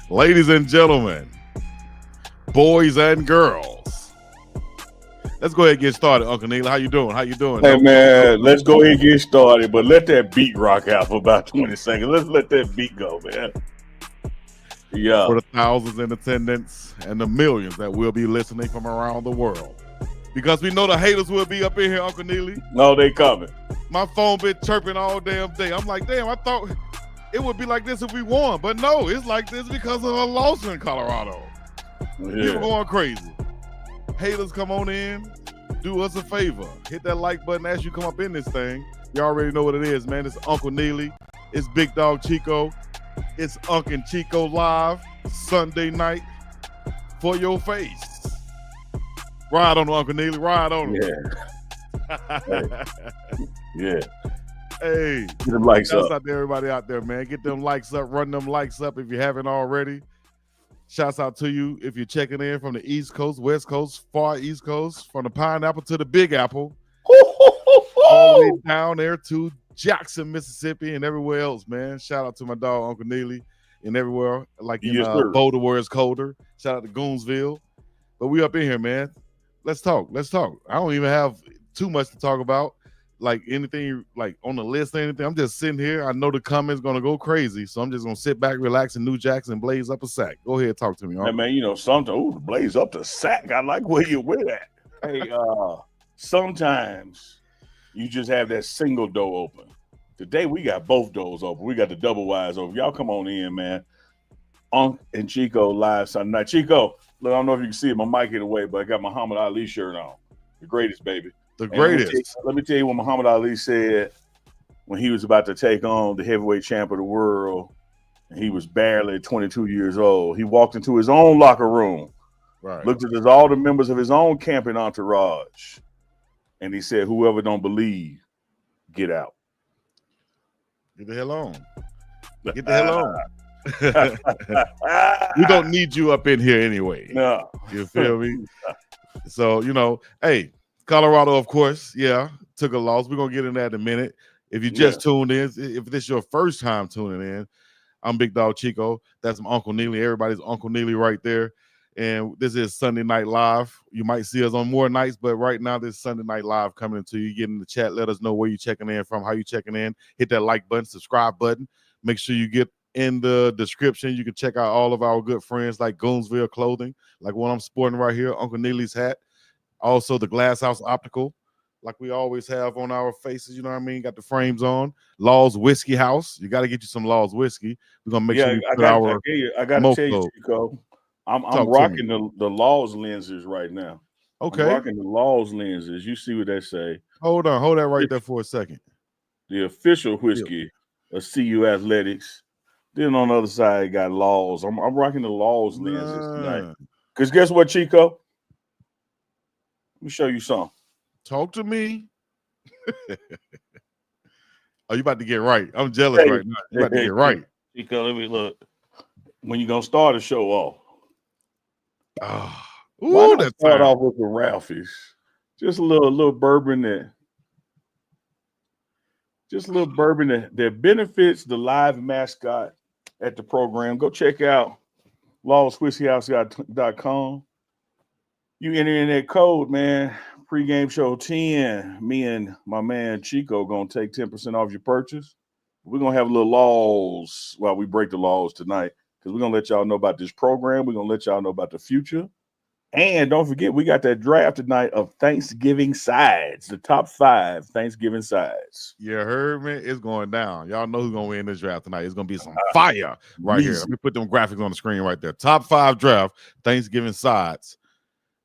Ladies and gentlemen, boys and girls, let's go ahead and get started. Uncle Neil, how you doing? How you doing? Hey man, let's go ahead and get started, but let that beat rock out for about 20 seconds. Let's let that beat go, man. Yeah. For the thousands in attendance and the millions that will be listening from around the world. Because we know the haters will be up in here, Uncle Neely. No, they coming. My phone been chirping all damn day. I'm like, damn, I thought it would be like this if we won. But no, it's like this because of a loss in Colorado. Yeah. People going crazy. Haters, come on in. Do us a favor. Hit that like button as you come up in this thing. You already know what it is, man. It's Uncle Neely. It's Big Dog Chico. It's UNK and Chico live Sunday night for your face. Ride on Uncle Neely. Ride on him. Yeah. Yeah. Hey. Get them likes up. Shouts out to everybody out there, man. Get them likes up. Run them likes up if you haven't already. Shouts out to you if you're checking in from the East Coast, West Coast, far East Coast, from the Pineapple to the Big Apple, all the way down there to Jackson, Mississippi, and everywhere else, man. Shout out to my dog, Uncle Neely, and everywhere, like in Boulder where it's colder. Shout out to Goonsville. But we up in here, man. Let's talk. Let's talk. I don't even have too much to talk about, like anything like on the list or anything. I'm just sitting here. I know the comments gonna go crazy, so I'm just gonna sit back, relax, and New Jackson blaze up a sack. Go ahead, talk to me. Hey, man, you know, sometimes blaze up the sack. I like where you with that. Hey, sometimes you just have that single door open. Today we got both doors open. We got the double wires open. Y'all come on in, man. UNK and Chico live Sunday night. Chico, look, I don't know if you can see it. My mic hit away, but I got Muhammad Ali shirt on. The greatest, baby. The greatest. Let me tell you what Muhammad Ali said when he was about to take on the heavyweight champ of the world. And he was barely 22 years old. He walked into his own locker room, right, looked at all the members of his own camping entourage, and he said, "Whoever don't believe, get out. Get the hell on. Get the hell on." We don't need you up in here anyway. No. You feel me? So, you know, hey, Colorado, of course, took a loss. We're going to get in that in a minute. If you just tuned in, if this is your first time tuning in, I'm Big Dog Chico. That's my Uncle Neely. Everybody's Uncle Neely right there. And this is Sunday Night Live. You might see us on more nights, but right now this is Sunday Night Live coming to you. Get in the chat. Let us know where you're checking in from, how you checking in. Hit that like button, subscribe button. Make sure you get in the description. You can check out all of our good friends like Goonsville Clothing, like what I'm sporting right here, Uncle Neely's hat. Also the Glass House Optical, like we always have on our faces, you know what I mean? Got the frames on. Law's Whiskey House. You got to get you some Law's Whiskey. We're going to make sure we put I got to tell you, Chico, I'm rocking the Law's lenses right now. Okay. I'm rocking the Law's lenses. You see what they say. Hold on. Hold that right there for a second. The official whiskey of CU Athletics. Then on the other side, got Law's. I'm rocking the Law's lenses tonight. Because guess what, Chico? Let me show you something. Talk to me. Oh, you about to get right. I'm jealous right now. You about to get right. Chico, let me look. When you going to start the show off? Why not start off with the Ralphie's? Just a little bourbon that. Just a little bourbon that benefits the live mascot at the program. Go check out lawswhiskeyhouse.com. You enter in that code, man. Pre-game show 10. Me and my man Chico gonna take 10% off your purchase. We're gonna have a little laws while we break the laws tonight, because we're gonna let y'all know about this program. We're gonna let y'all know about the future. And don't forget, we got that draft tonight of Thanksgiving sides, the top 5 Thanksgiving sides. You heard me? It's going down. Y'all know who's going to win this draft tonight. It's going to be some fire right here. Let me put them graphics on the screen right there. Top 5 draft Thanksgiving sides.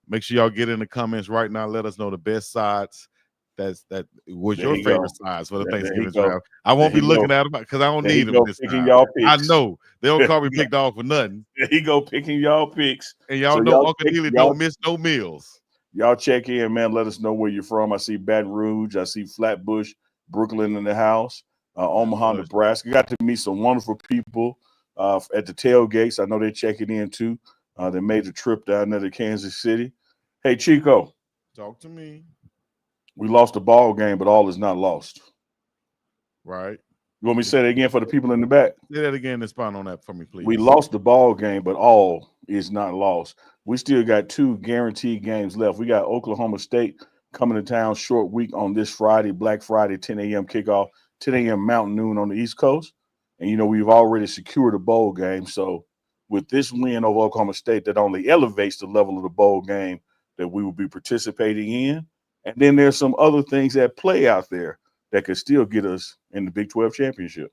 Make sure y'all get in the comments right now. Let us know the best sides. That was your favorite sides for the Thanksgiving draft. I won't be looking at them because I don't need them this time. I know they don't call me Big Dog for nothing. He go picking y'all picks, and y'all know Uncle Neely don't miss no meals. Y'all check in, man. Let us know where you're from. I see Baton Rouge. I see Flatbush, Brooklyn in the house. Omaha, Nebraska. Got to meet some wonderful people at the tailgates. I know they're checking in too. They made the trip down there to Kansas City. Hey, Chico. Talk to me. We lost the ball game, but all is not lost. Right. You want me to say that again for the people in the back? Say that again. Expound on that for me, We please. lost the ball game, but all is not lost. We still got 2 guaranteed games left. We got Oklahoma State coming to town short week on this Friday, Black Friday, 10 a.m. kickoff, 10 a.m. Mountain Noon on the East Coast. And, we've already secured a bowl game. So with this win over Oklahoma State, that only elevates the level of the bowl game that we will be participating in. And then there's some other things that play out there that could still get us in the Big 12 championship.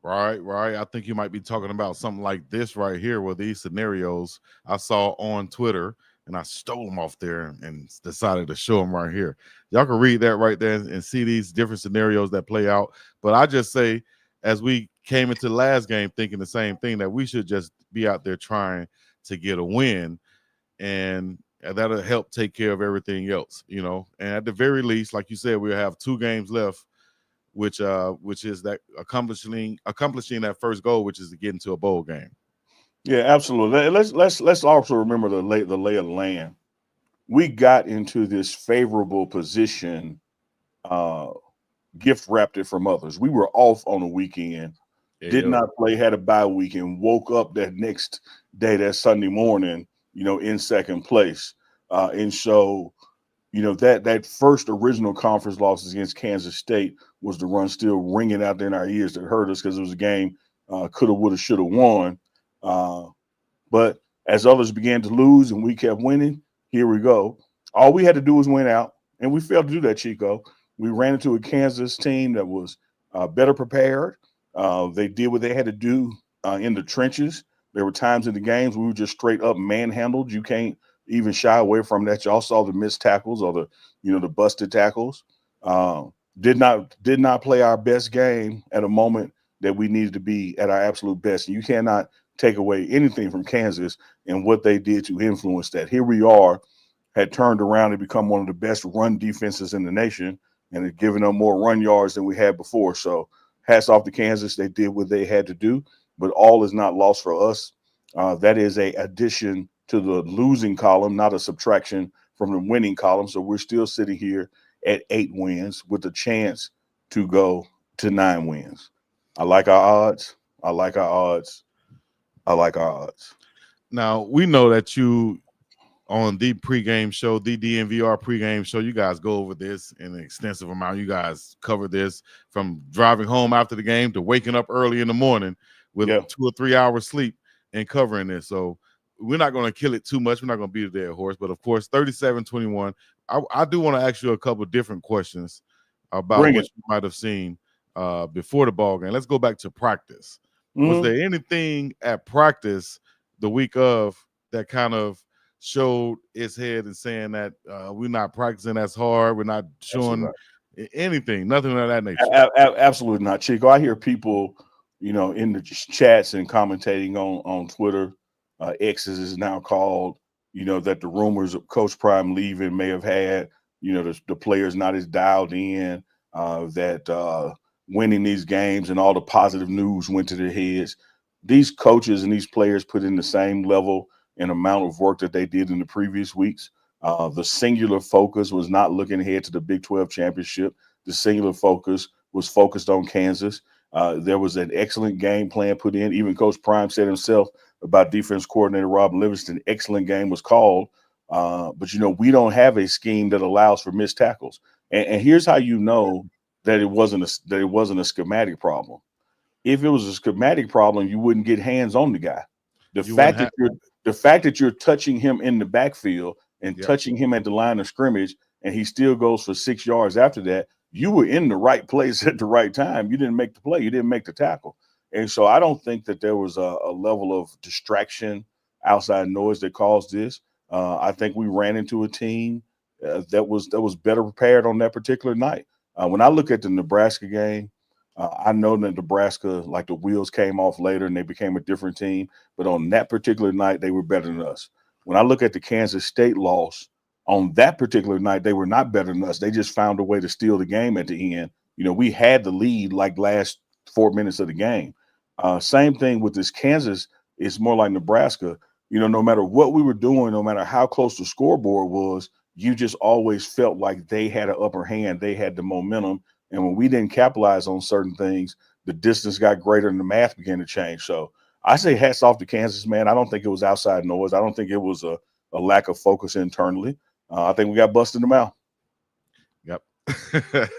Right. I think you might be talking about something like this right here, where these scenarios I saw on Twitter and I stole them off there and decided to show them right here. Y'all can read that right there and see these different scenarios that play out. But I just say, as we came into the last game thinking the same thing, that we should just be out there trying to get a win, and that'll help take care of everything else, And at the very least, like you said, we'll have 2 games left, which is that accomplishing that first goal, which is to get into a bowl game. Yeah, absolutely. Let's also remember the lay of the land. We got into this favorable position, gift wrapped it from others. We were off on a weekend, did not play, had a bye weekend, woke up that next day, that Sunday morning, in second place. And so, that first original conference losses against Kansas State was the run still ringing out in our ears that hurt us, because it was a game coulda, woulda, shoulda won. But as others began to lose and we kept winning, here we go. All we had to do was win out, and we failed to do that, Chico. We ran into a Kansas team that was better prepared. They did what they had to do in the trenches. There were times in the games we were just straight up manhandled. You can't even shy away from that. Y'all saw the missed tackles or the busted tackles. Did not play our best game at a moment that we needed to be at our absolute best. And you cannot take away anything from Kansas and what they did to influence that. Here we are, had turned around and become one of the best run defenses in the nation, and had given them more run yards than we had before. So hats off to Kansas. They did what they had to do, but all is not lost for us. That is a addition to the losing column, not a subtraction from the winning column. So we're still sitting here at 8 wins with a chance to go to 9 wins. I like our odds. I like our odds. I like our odds. Now, we know that you, on the pregame show, the DNVR pregame show, you guys go over this in an extensive amount. You guys cover this from driving home after the game to waking up early in the morning with 2 or 3 hours sleep and covering this. So we're not going to kill it too much. We're not going to beat a dead horse. But, of course, 37-21. I do want to ask you a couple different questions about what you might have seen before the ball game. Let's go back to practice. Mm-hmm. Was there anything at practice the week of that kind of showed its head and saying that we're not practicing as hard, we're not showing anything, nothing of that nature? Absolutely not, Chico. I hear people, in the chats and commentating on Twitter, X as is now called, that the rumors of Coach Prime leaving may have had, the players not as dialed in, that winning these games and all the positive news went to their heads. These coaches and these players put in the same level and amount of work that they did in the previous weeks. The singular focus was not looking ahead to the Big 12 championship. The singular focus was focused on Kansas. There was an excellent game plan put in. Even Coach Prime said himself about defense coordinator Rob Livingston, excellent game was called. But, we don't have a scheme that allows for missed tackles. And here's how you know that it wasn't a schematic problem. If it was a schematic problem, you wouldn't get hands on the guy. The fact that you're touching him in the backfield and touching him at the line of scrimmage, and he still goes for 6 yards after that, you were in the right place at the right time. You didn't make the play. You didn't make the tackle. And so I don't think that there was a level of distraction, outside noise that caused this. I think we ran into a team that was better prepared on that particular night. When I look at the Nebraska game, I know that Nebraska, like the wheels came off later and they became a different team. But on that particular night, they were better than us. When I look at the Kansas State loss, on that particular night, they were not better than us. They just found a way to steal the game at the end. We had the lead like last 4 minutes of the game. Same thing with this Kansas. It's more like Nebraska. No matter what we were doing, no matter how close the scoreboard was, you just always felt like they had an upper hand. They had the momentum. And when we didn't capitalize on certain things, the distance got greater and the math began to change. So I say hats off to Kansas, man. I don't think it was outside noise. I don't think it was a lack of focus internally. I think we got busted in the mouth. Yep.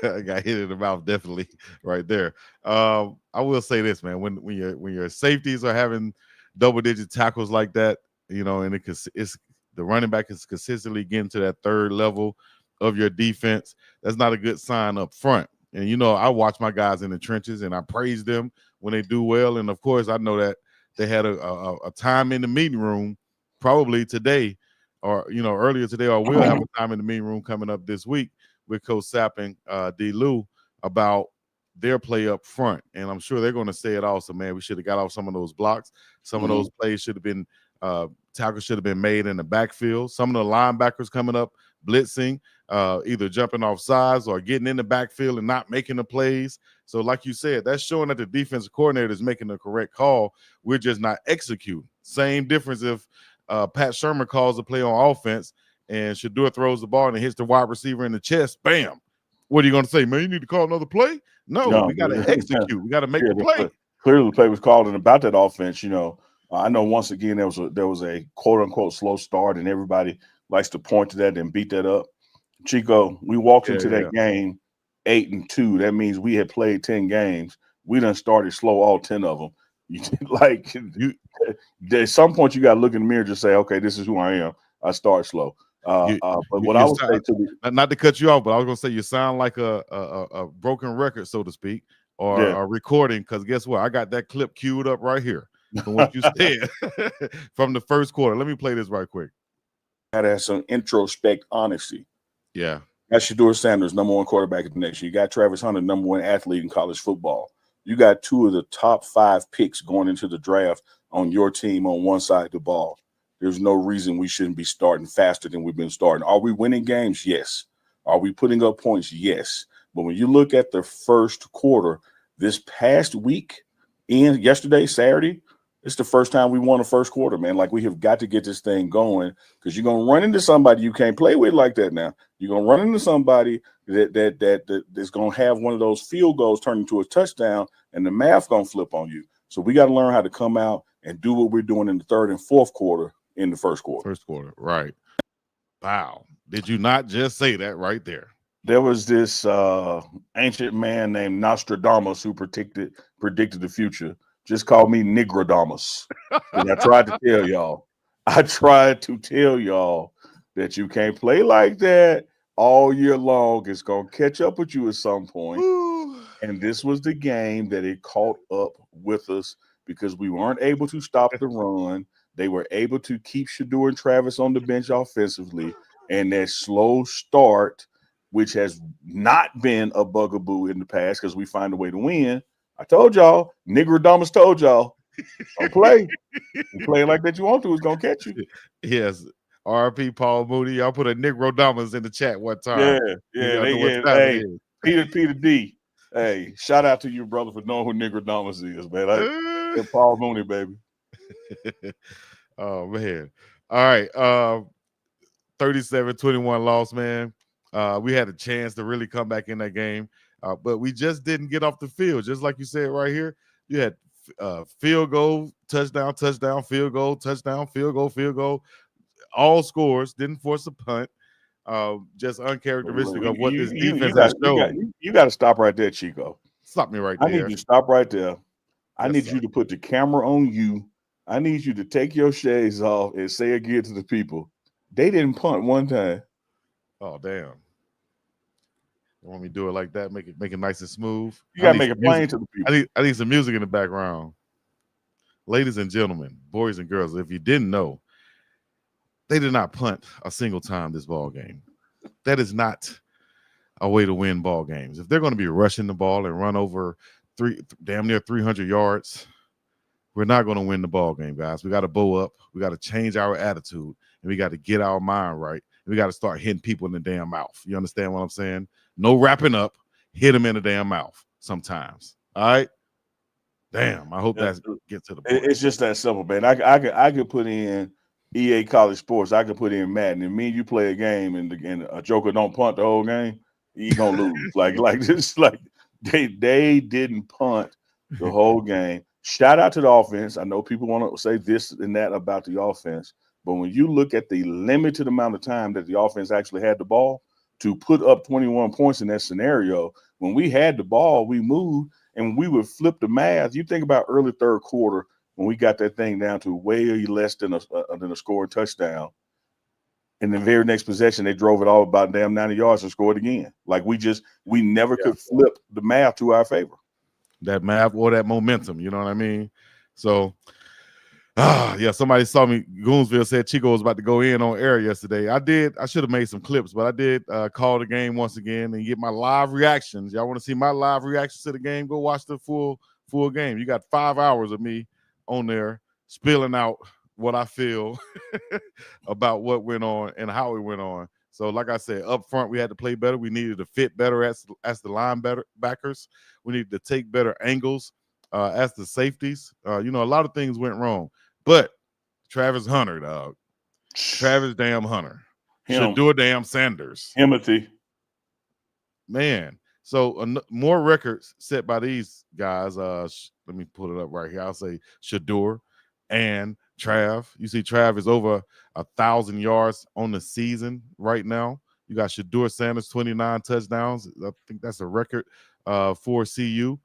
I got hit in the mouth, definitely right there. I will say this, man. When your safeties are having double-digit tackles like that, and it's the running back is consistently getting to that third level of your defense, that's not a good sign up front. And I watch my guys in the trenches and I praise them when they do well. And of course, I know that they had a time in the meeting room probably today, or earlier today, or we'll have a time in the meeting room coming up this week with Coach Sapp and D. Lou about their play up front. And I'm sure they're going to say it also, man. We should have got off some of those blocks. Some of those plays should have been tackles should have been made in the backfield. Some of the linebackers coming up blitzing, either jumping off sides or getting in the backfield and not making the plays. So like you said, that's showing that the defensive coordinator is making the correct call. We're just not executing. Same difference if Pat Shermer calls a play on offense and Shedeur throws the ball and it hits the wide receiver in the chest, bam. What are you going to say, man? You need to call another play? No, we got to execute. We got to make the play. Clearly, the play was called, and about that offense, I know once again there was a quote unquote slow start, and everybody likes to point to that and beat that up. Chico, we walked into that game 8-2. That means we had played 10 games. We done started slow all 10 of them. At some point you got to look in the mirror and just say, okay, this is who I am. I start slow. But what I would say not to cut you off, but I was gonna say you sound like a broken record, so to speak, or a recording. Because guess what? I got that clip queued up right here from what you said from the first quarter. Let me play this right quick. Gotta have some introspect honesty. Yeah. You got Shedeur Sanders, #1 quarterback of the nation. You got Travis Hunter, #1 athlete in college football. You got 2 of the top 5 picks going into the draft on your team on one side of the ball. There's no reason we shouldn't be starting faster than we've been starting. Are we winning games? Yes. Are we putting up points? Yes. But when you look at the first quarter, this past week, yesterday, Saturday, it's the first time we won the first quarter, man. Like, we have got to get this thing going, because you're going to run into somebody you can't play with like that now. You're going to run into somebody that's going to have one of those field goals turn into a touchdown, and the math going to flip on you. So we got to learn how to come out and do what we're doing in the third and fourth quarter in the first quarter. First quarter, right. Wow. Did you not just say that right there? There was this ancient man named Nostradamus who predicted the future. Just call me Nigrodamus. And I tried to tell y'all. That you can't play like that all year long. It's going to catch up with you at some point. Ooh. And this was the game that it caught up with us, because we weren't able to stop the run. They were able to keep Shedeur and Travis on the bench offensively. And that slow start, which has not been a bugaboo in the past because we find a way to win. I told y'all, Nigrodamus told y'all, don't play. You play like that you want to, it's going to catch you. Yes. RP Paul Moody. Y'all put a Nigrodamus in the chat one time. Hey, Peter D. Hey, shout out to you, brother, for knowing who Nigrodamus is, man. Paul Mooney, baby. Oh, man. All right. 37-21 loss, man. We had a chance to really come back in that game, but we just didn't get off the field. Just like you said right here, you had field goal, touchdown, touchdown, field goal, touchdown, field goal, all scores, didn't force a punt. Just uncharacteristic of what this defense has shown. You got to stop right there, Chico. Stop me right there. I need you to stop right there. I need you to put the camera on you. I need you to take your shades off and say again to the people, they didn't punt one time. Oh, damn. You want me to do it like that? Make it nice and smooth? You got to make it plain to the people. I need some music in the background. Ladies and gentlemen, boys and girls, if you didn't know, they did not punt a single time this ball game. That is not a way to win ball games. If they're going to be rushing the ball and run over damn near 300 yards, we're not going to win the ball game, guys. We got to bow up. We got to change our attitude, and we got to get our mind right. We got to start hitting people in the damn mouth. You understand what I'm saying? No wrapping up. Hit them in the damn mouth sometimes. All right? Damn, I hope that gets to the point. It's just that simple, man. I could put in EA College Sports. I could put in Madden, and me and you play a game, and a joker don't punt the whole game, you gonna lose. like they didn't punt the whole game. Shout out to the offense. I know people want to say this and that about the offense, but when you look at the limited amount of time that the offense actually had the ball to put up 21 points in that scenario, when we had the ball, we moved and we would flip the math. You think about early third quarter when we got that thing down to way less than a scoring touchdown. In the very next possession, they drove it all about damn 90 yards and scored again. Like we never could flip the math to our favor. That math or that momentum, you know what I mean? So, yeah, somebody saw me. Goonsville said Chico was about to go in on air yesterday. I should have made some clips, but I did call the game once again and get my live reactions. Y'all want to see my live reactions to the game? Go watch the full game. You got 5 hours of me on there spilling out what I feel about what went on and how it went on. So, like I said, up front, we had to play better. We needed to fit better as the linebackers. We needed to take better angles as the safeties. A lot of things went wrong. But Travis Hunter, dog. Travis damn Hunter. Shador damn Sanders. Timothy. Man. So more records set by these guys. Let me pull it up right here. I'll say Shador and Trav. You see Trav is over 1,000 yards on the season right now. You got Shador Sanders, 29 touchdowns. I think that's a record for CU.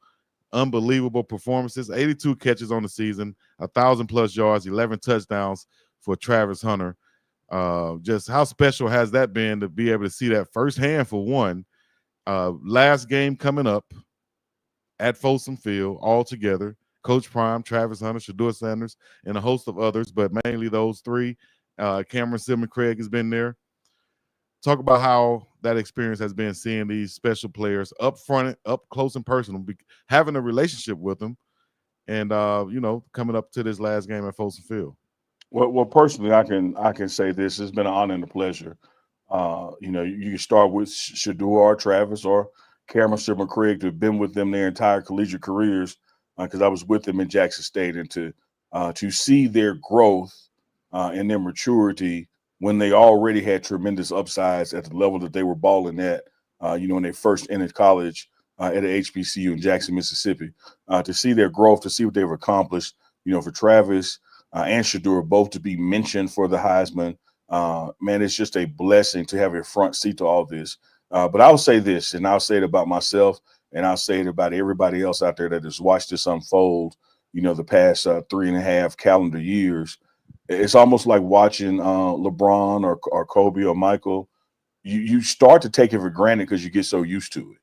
Unbelievable performances, 82 catches on the season, 1,000+ yards, 11 touchdowns for Travis Hunter. Just how special has that been to be able to see that firsthand for one? Last game coming up at Folsom Field all together. Coach Prime, Travis Hunter, Shador Sanders, and a host of others, but mainly those three. Cameron Silman Craig has been there. Talk about how that experience has been seeing these special players up front, up close and personal, having a relationship with them, and coming up to this last game at Folsom Field. Well, personally, I can say this: it's been an honor and a pleasure. You can start with Shador or Travis or Cameron Silman Craig to have been with them their entire collegiate careers, because I was with them in Jackson State, and to see their growth and their maturity when they already had tremendous upsides at the level that they were balling at, when they first entered college at a HBCU in Jackson, Mississippi. To see their growth, to see what they've accomplished, for Travis and Shador both to be mentioned for the Heisman, man, it's just a blessing to have a front seat to all this. But I'll say this, and I'll say it about myself, and I'll say it about everybody else out there that has watched this unfold, the past 3.5 calendar years. It's almost like watching LeBron or Kobe or Michael. You start to take it for granted because you get so used to it,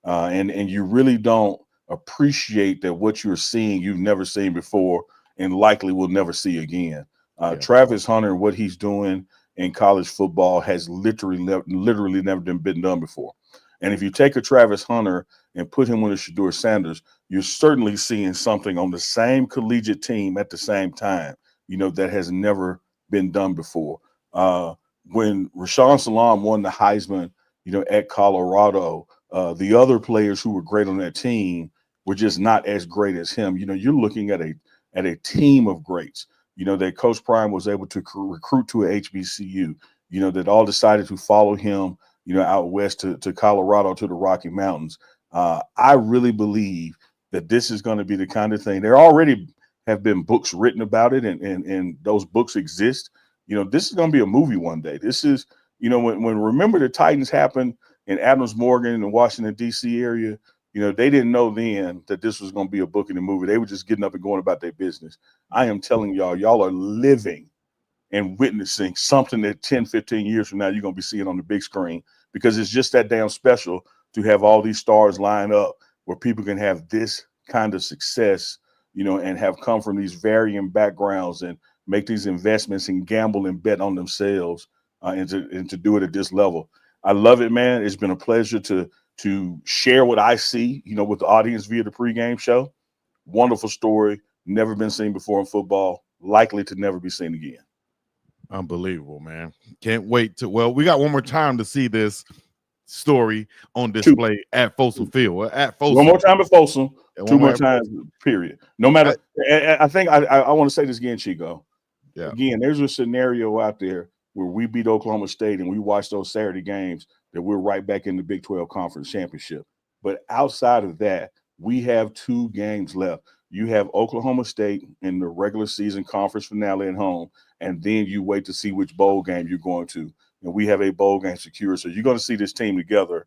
and you really don't appreciate that what you're seeing you've never seen before and likely will never see again. Travis Hunter and what he's doing in college football has literally never been done before. And if you take a Travis Hunter and put him with a Shador Sanders, you're certainly seeing something on the same collegiate team at the same time, that has never been done before. When Rashawn Salam won the Heisman, at Colorado, the other players who were great on that team were just not as great as him. You're looking at a team of greats, that Coach Prime was able to recruit to a HBCU, that all decided to follow him, out west to Colorado, to the Rocky Mountains. I really believe that this is going to be the kind of thing. There already have been books written about it, and those books exist. This is going to be a movie one day. This is, when Remember the Titans happened in Adams Morgan in the Washington, D.C. area, they didn't know then that this was going to be a book and a movie. They were just getting up and going about their business. I am telling y'all are living and witnessing something that 10, 15 years from now, you're going to be seeing on the big screen, because it's just that damn special to have all these stars line up where people can have this kind of success, and have come from these varying backgrounds and make these investments and gamble and bet on themselves, and to do it at this level. I love it, man. It's been a pleasure to share what I see, with the audience via the pregame show. Wonderful story, never been seen before in football, likely to never be seen again. Unbelievable, man. Can't wait we got one more time to see this story on display at Folsom Field. At Folsom. One more time at Folsom. Two more times, period. No matter, I think I want to say this again, Chico. Yeah. Again, there's a scenario out there where we beat Oklahoma State and we watch those Saturday games that we're right back in the Big 12 Conference Championship. But outside of that, We have 2 games left. You have Oklahoma State in the regular season conference finale at home, and then you wait to see which bowl game you're going to. And we have a bowl game secured. So you're going to see this team together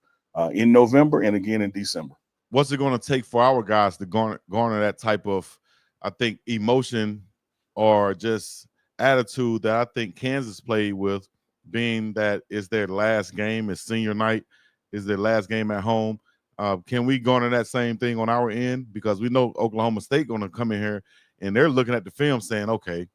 in November and again in December. What's it going to take for our guys to garner that type of, I think, emotion or just attitude that I think Kansas played with, being that it's their last game, it's senior night, is their last game at home. Can we garner that same thing on our end? Because we know Oklahoma State going to come in here and they're looking at the film saying, okay,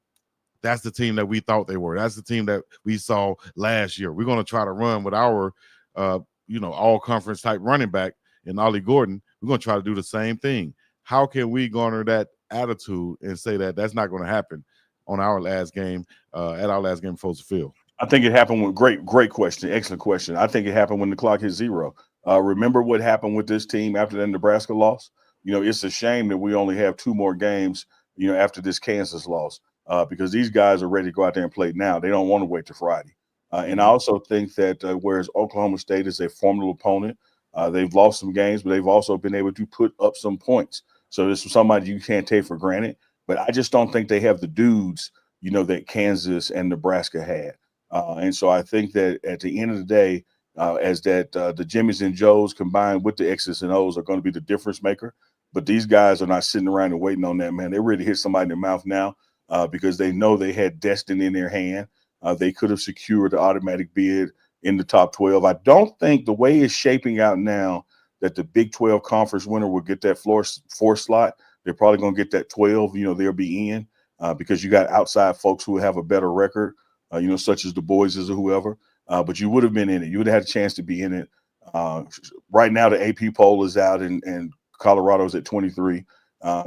that's the team that we thought they were. That's the team that we saw last year. We're going to try to run with our, all conference type running back in Ollie Gordon. We're going to try to do the same thing. How can we garner that attitude and say that that's not going to happen on our last game, at our last game before the field? I think it happened with great question, excellent question. I think it happened when the clock hit zero. Remember what happened with this team after that Nebraska loss? It's a shame that we only have 2 more games, after this Kansas loss, because these guys are ready to go out there and play now. They don't want to wait till Friday. And I also think that whereas Oklahoma State is a formidable opponent, they've lost some games, but they've also been able to put up some points. So this is somebody you can't take for granted. But I just don't think they have the dudes, that Kansas and Nebraska had. And so I think that at the end of the day, the Jimmys and Joes combined with the X's and O's are going to be the difference maker. But these guys are not sitting around and waiting on that, man. They're ready to hit somebody in the mouth now because they know they had destiny in their hand. They could have secured the automatic bid in the top 12. I don't think the way it's shaping out now that the Big 12 conference winner will get that four slot. They're probably going to get that 12. They'll be in because you got outside folks who have a better record. Such as the Boises or whoever, but you would have been in it. You would have had a chance to be in it. Right now, the AP poll is out, and Colorado's at 23.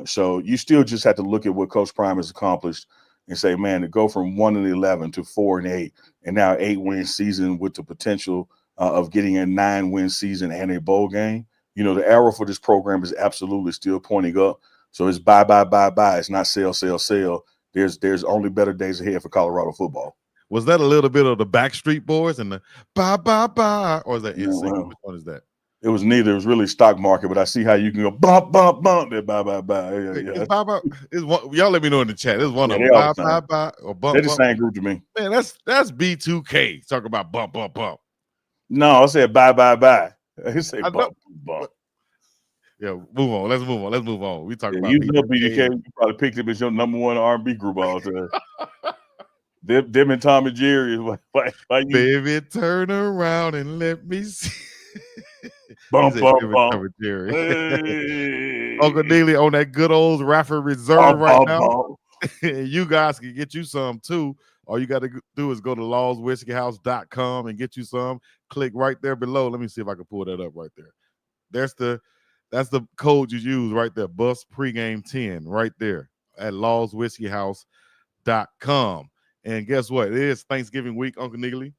So you still just have to look at what Coach Prime has accomplished and say, man, to go from 1-11 to 4-8, and now 8-win season with the potential of getting a 9-win season and a bowl game. The arrow for this program is absolutely still pointing up. So it's buy, buy, buy, buy. It's not sell, sell, sell. There's only better days ahead for Colorado football. Was that a little bit of the Backstreet Boys and the bye, bye, bye? Or is that Yeah, NSYNC? well, Which one is that? it was neither. It was really stock market, but I see how you can go bump, bump, bump, then bye, bye, bye. It's Yeah. bye, bye. Y'all let me know in the chat. It's one Yeah, of they them. all Bye, the bye, same. bye, or bump, They're the bump. same group to me. Man, that's B2K. Talk about bump, bump, bump. No, I said bye, bye, bye. I say I know. bump, bump. Yeah, move on. Let's move on. We talk Yeah, about you know B2K. BDK. You probably picked him as your number one R&B group all the time. them and Tom and Jerry. Why you Baby, turn around and let me see. He bump, said, bump, "Give it bump. to me, Jerry." Uncle Hey, Neely on that good old Rafford Reserve bump, right bump, now. bump. You guys can get you some too. All you got to do is go to lawswhiskeyhouse.com and get you some. Click right there below. Let me see if I can pull that up right there. That's the code you use right there. Bus pregame 10 right there at lawswhiskeyhouse.com. And guess what? It is Thanksgiving week, Uncle Neely.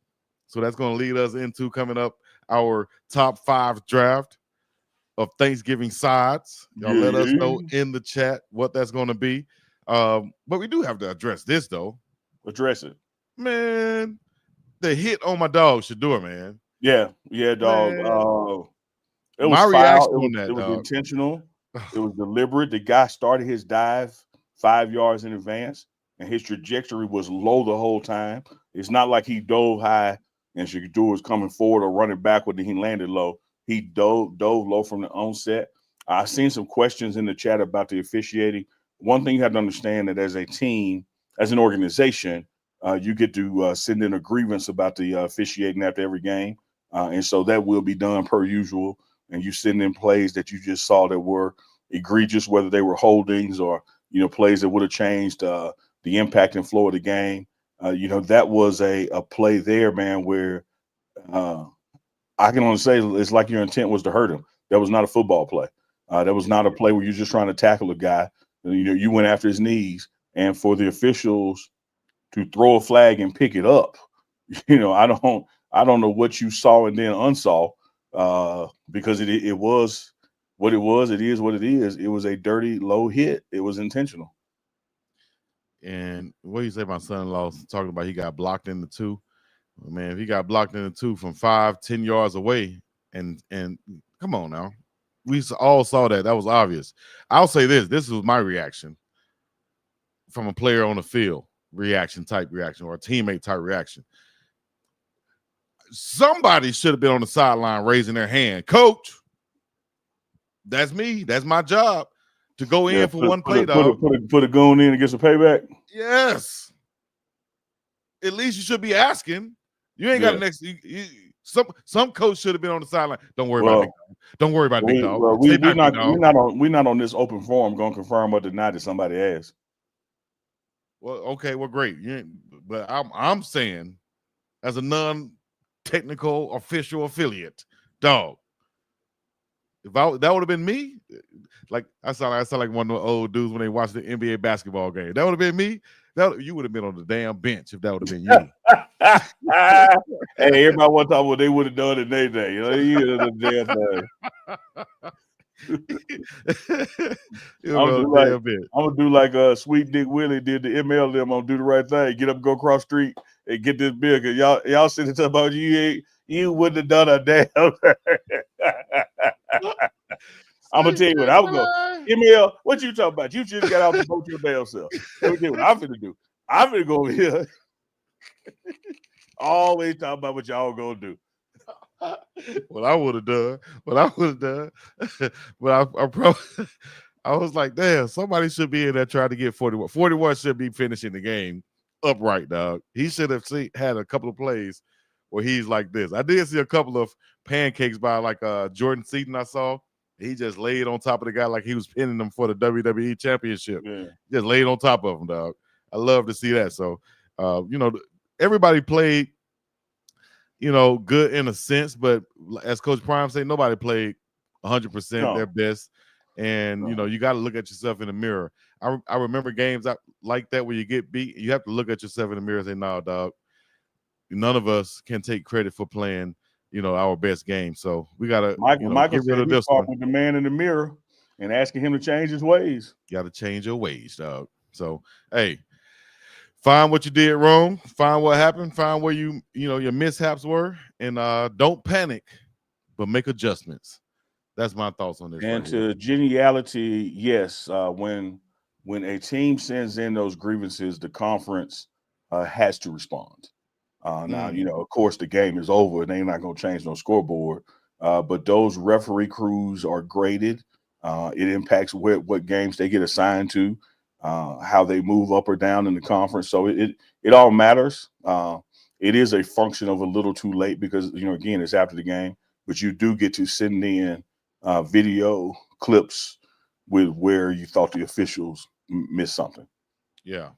So that's going to lead us into coming up our top 5 draft of Thanksgiving sides. Y'all Yeah, let us know yeah. in the chat what that's going to be. But we do have to address this though. Address it. Man, the hit on my dog Shador, man. Yeah, dog. Man, It my was foul. reaction on that, It was dog. intentional. It was deliberate. The guy started his dive 5 yards in advance, and his trajectory was low the whole time. It's not like he dove high and Shador was coming forward or running backward and he landed low. He dove low from the onset. I've seen some questions in the chat about the officiating. One thing you have to understand that as a team, as an organization, you get to send in a grievance about the officiating after every game. And so that will be done per usual. And you send in plays that you just saw that were egregious, whether they were holdings or, plays that would have changed the impact and flow of the game. That was a play there, man, where I can only say it's like your intent was to hurt him. That was not a football play. That was not a play where you're just trying to tackle a guy. You went after his knees. And for the officials to throw a flag and pick it up, I don't know what you saw and then unsaw, because it was what it was. It is what it is. It was a dirty low hit. It was intentional. And what do you say my son-in-law talking about he got blocked in the 2? Man, if he got blocked in the 2 from 5, 10 yards away, and come on now. we all saw that. That was obvious. I'll say this. This was my reaction from a player on the field type reaction or a teammate type reaction. Somebody should have been on the sideline raising their hand. Coach, that's me. That's my job to go in for one play, dog. Put a goon in and get some payback. Yes. At least you should be asking. You ain't got the next. Some coach should have been on the sideline. Don't worry about Big Dog. Don't worry about Big Dog. We're not on this open forum going to confirm or deny that somebody asked. Well, okay, well, great. But I'm saying, as a non-technical official affiliate, dog. If that would have been me, like I sound like one of the old dudes when they watch the NBA basketball game. That would have been me. You would have been on the damn bench if that would have been you. Hey, everybody want to talk what they would have done in their day. You know, you the damn thing. I'm gonna do like Sweet Dick Willie did the MLM. I'm gonna do the right thing. Get up, go across the street, and get this bill. Cause y'all sitting talking about you wouldn't have done a damn thing. I'm gonna tell you what I'm going. ML, what you talking about? You just got out the boat your damn self. Let me tell you what I'm finna do. I'm finna go over here. Always talking about what y'all gonna do. What I would have done. But I was like, damn, somebody should be in there trying to get 41. 41 should be finishing the game upright, dog. He should have had a couple of plays where he's like this. I did see a couple of pancakes by like Jordan Seaton I saw. He just laid on top of the guy like he was pinning them for the WWE championship. Yeah. Just laid on top of him, dog. I love to see that. So, everybody played, good in a sense, but as Coach Prime said, nobody played 100% their best. And, you got to look at yourself in the mirror. I remember games like that where you get beat. You have to look at yourself in the mirror and say, no, dog, none of us can take credit for playing, our best game. So we got to Michael get rid of this one. With the man in the mirror and asking him to change his ways. You got to change your ways, dog. So, hey, find what you did wrong, find what happened, find where your mishaps were, and don't panic, but make adjustments. That's my thoughts on this. And to geniality, yes, when a team sends in those grievances, the conference has to respond. Now, of course, the game is over and they're not going to change no scoreboard. But those referee crews are graded. It impacts what games they get assigned to, how they move up or down in the conference. So it all matters. It is a function of a little too late because, again, it's after the game. But you do get to send in video clips with where you thought the officials missed something. Yeah,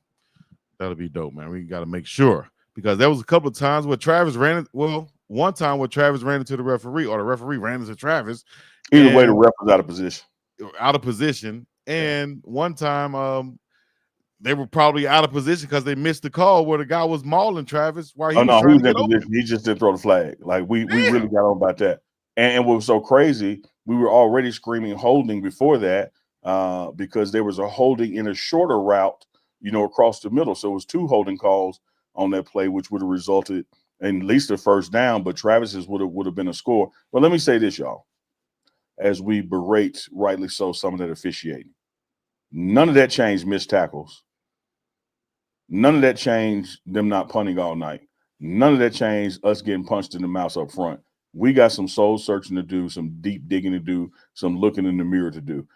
that'll be dope, man. We got to make sure. Because there was a couple of times where Travis one time where Travis ran into the referee or the referee ran into Travis. Either way, the ref was out of position. And one time they were probably out of position because they missed the call where the guy was mauling Travis while he was trying to get open. He just didn't throw the flag. Like we really got on about that. And what was so crazy, we were already screaming holding before that because there was a holding in a shorter route, across the middle. So it was 2 holding calls on that play, which would have resulted in at least a first down, but Travis's would have been a score. But let me say this, y'all, as we berate, rightly so, some of that officiating. None of that changed missed tackles. None of that changed them not punting all night. None of that changed us getting punched in the mouth up front. We got some soul searching to do, some deep digging to do, some looking in the mirror to do.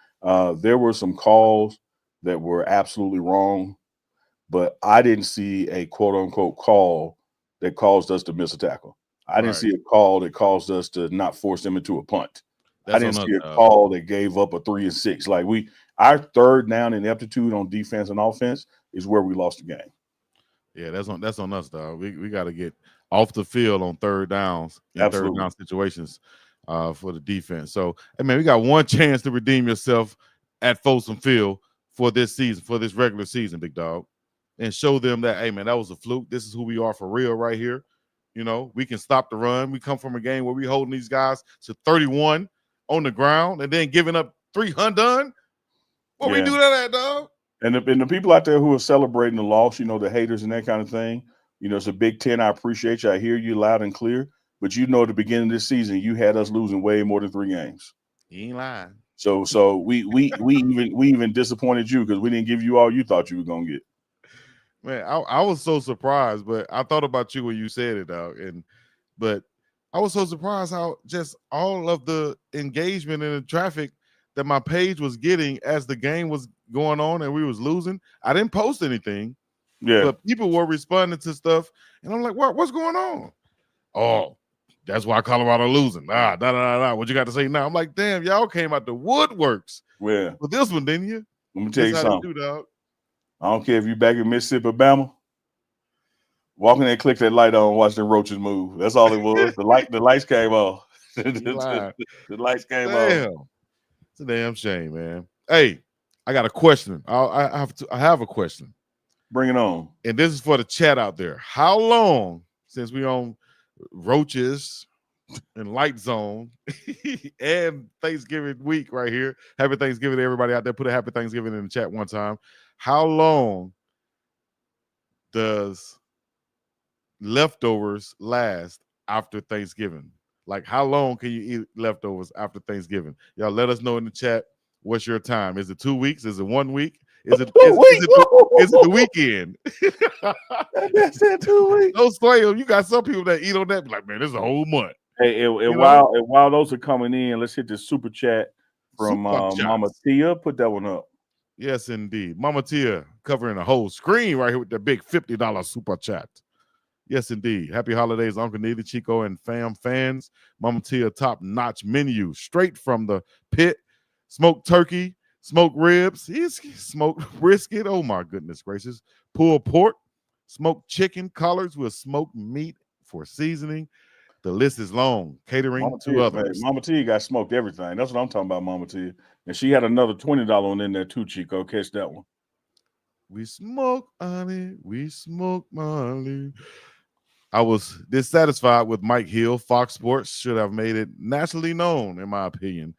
There were some calls that were absolutely wrong. But I didn't see a quote unquote call that caused us to miss a tackle. I didn't see a call that caused us to not force them into a punt. I didn't see a call that gave up a 3 and 6. Like our third down ineptitude on defense and offense is where we lost the game. Yeah, that's on us, dog. We got to get off the field on third downs in third down situations for the defense. So, hey man, we got one chance to redeem yourself at Folsom Field for this season, for this regular season, big dog. And show them that, hey, man, that was a fluke. This is who we are for real right here. We can stop the run. We come from a game where we holding these guys to 31 on the ground and then giving up 300. We do that at, dog? And the people out there who are celebrating the loss, the haters and that kind of thing, it's a Big Ten. I appreciate you. I hear you loud and clear. But at the beginning of this season, you had us losing way more than 3 games. He ain't lying. So we even disappointed you because we didn't give you all you thought you were gonna get. Man, I was so surprised, but I thought about you when you said it, dog. But I was so surprised how just all of the engagement and the traffic that my page was getting as the game was going on and we was losing. I didn't post anything, Yeah. but people were responding to stuff, and I'm like, what's going on? Oh, that's why Colorado losing. What you got to say now? I'm like, damn, y'all came out the woodworks Well, with this one, didn't you? let me tell you That's how they something. do, dog. I don't care if you back in Mississippi, Alabama. Walk in there, click that light on, watch the roaches move. That's all it was. The lights came off. You lying. The lights came off. Damn. It's a damn shame, man. Hey, I got a question. I have a question. Bring it on. And this is for the chat out there. How long, since we on roaches and light zone and Thanksgiving week right here? Happy Thanksgiving to everybody out there. Put a happy Thanksgiving in the chat one time. How long does leftovers last after Thanksgiving? Like, how long can you eat leftovers after Thanksgiving? Y'all let us know in the chat. What's your time? Is it 2 weeks? Is it 1 week? Is it the weekend? That's that 2 weeks. Don't sway them. You got some people that eat on that. Like, man, this is a whole month. Hey, and while those are coming in, let's hit the super chat from Mama Tia. Put that one up. Yes, indeed. Mama Tia covering the whole screen right here with the big $50 super chat. Yes, indeed. Happy holidays, Uncle Neely, Chico, and fam fans. Mama Tia top-notch menu straight from the pit. Smoked turkey, smoked ribs, smoked brisket. Oh, my goodness gracious. Pulled pork, smoked chicken, collards with smoked meat for seasoning. The list is long. Catering Mama to Tia, others. Man, Mama Tia got smoked everything. That's what I'm talking about, Mama Tia. And she had another $20 one in there too, Chico. Catch that one. We smoke honey. We smoke money. I was dissatisfied with Mike Hill. Fox Sports should have made it nationally known, in my opinion.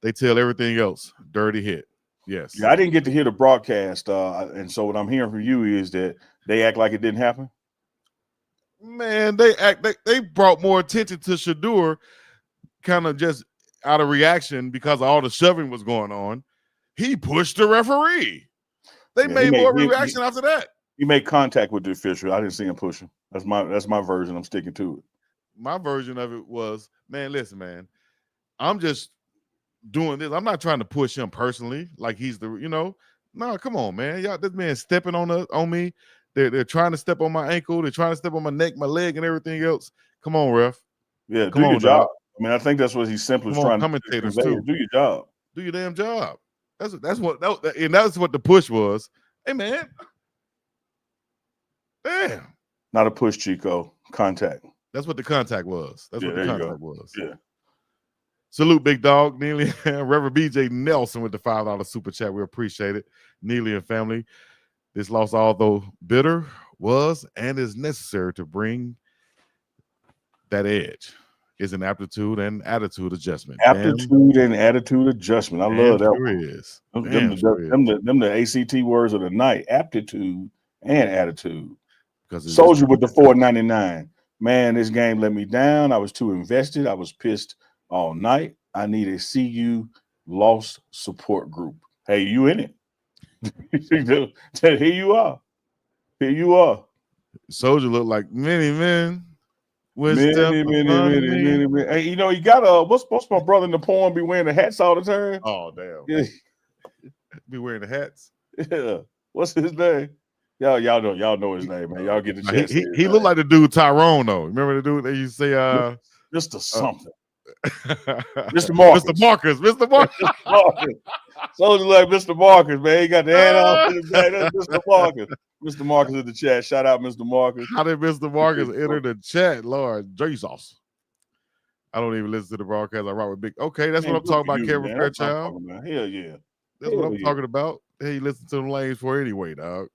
They tell everything else. Dirty hit. Yes. Yeah, I didn't get to hear the broadcast. And so what I'm hearing from you is that they act like it didn't happen. Man, they brought more attention to Shador kind of just out of reaction because all the shoving was going on. He pushed the referee. They made more reaction after that. He made contact with the official. I didn't see him push him. That's my version. I'm sticking to it. My version of it was, man, listen, man, I'm just doing this. I'm not trying to push him personally, like he's the, no, come on, man. Y'all, this man stepping on me. They're trying to step on my ankle. They're trying to step on my neck, my leg, and everything else. Come on, ref. Yeah, do your job. I mean, I think that's what he's simply trying to commentators too. Do your job. Do your damn job. That's what the push was. Hey, man. Damn. Not a push, Chico. Contact. That's what the contact was. That's what the contact was. Yeah. Salute, big dog. Neely, Reverend BJ Nelson with the $5 super chat. We appreciate it. Neely and family. This loss, although bitter, was and is necessary to bring that edge. Is an aptitude and attitude adjustment. Aptitude and attitude adjustment. I love that one. Is. Them the ACT words of the night. Aptitude and attitude. Soldier with the $4.99. Man, this game let me down. I was too invested. I was pissed all night. I need a CU loss support group. Hey, you in it? Here you are. Here you are. Soldier looked like many men. Many. Hey, you got what's my brother in the poem be wearing the hats all the time? Oh, damn. Yeah. Be wearing the hats. Yeah. What's his name? Y'all know his name, man. Y'all get the chance. He looked like the dude Tyrone, though. Remember the dude that you say Mr. Something. Mr. Marcus. Mr. Marcus. Soldier like Mr. Marcus, man. He got the hat off in his back. That's Mr. Marcus. Mr. Marcus in the chat. Shout out, Mr. Marcus. How did Mr. Marcus enter the chat? Lord Jesus. I don't even listen to the broadcast. I rock with big. Okay, that's what I'm talking about, Kevin Fairchild. Hell yeah. That's what I'm talking about. Hey, listen to them lanes for anyway, dog.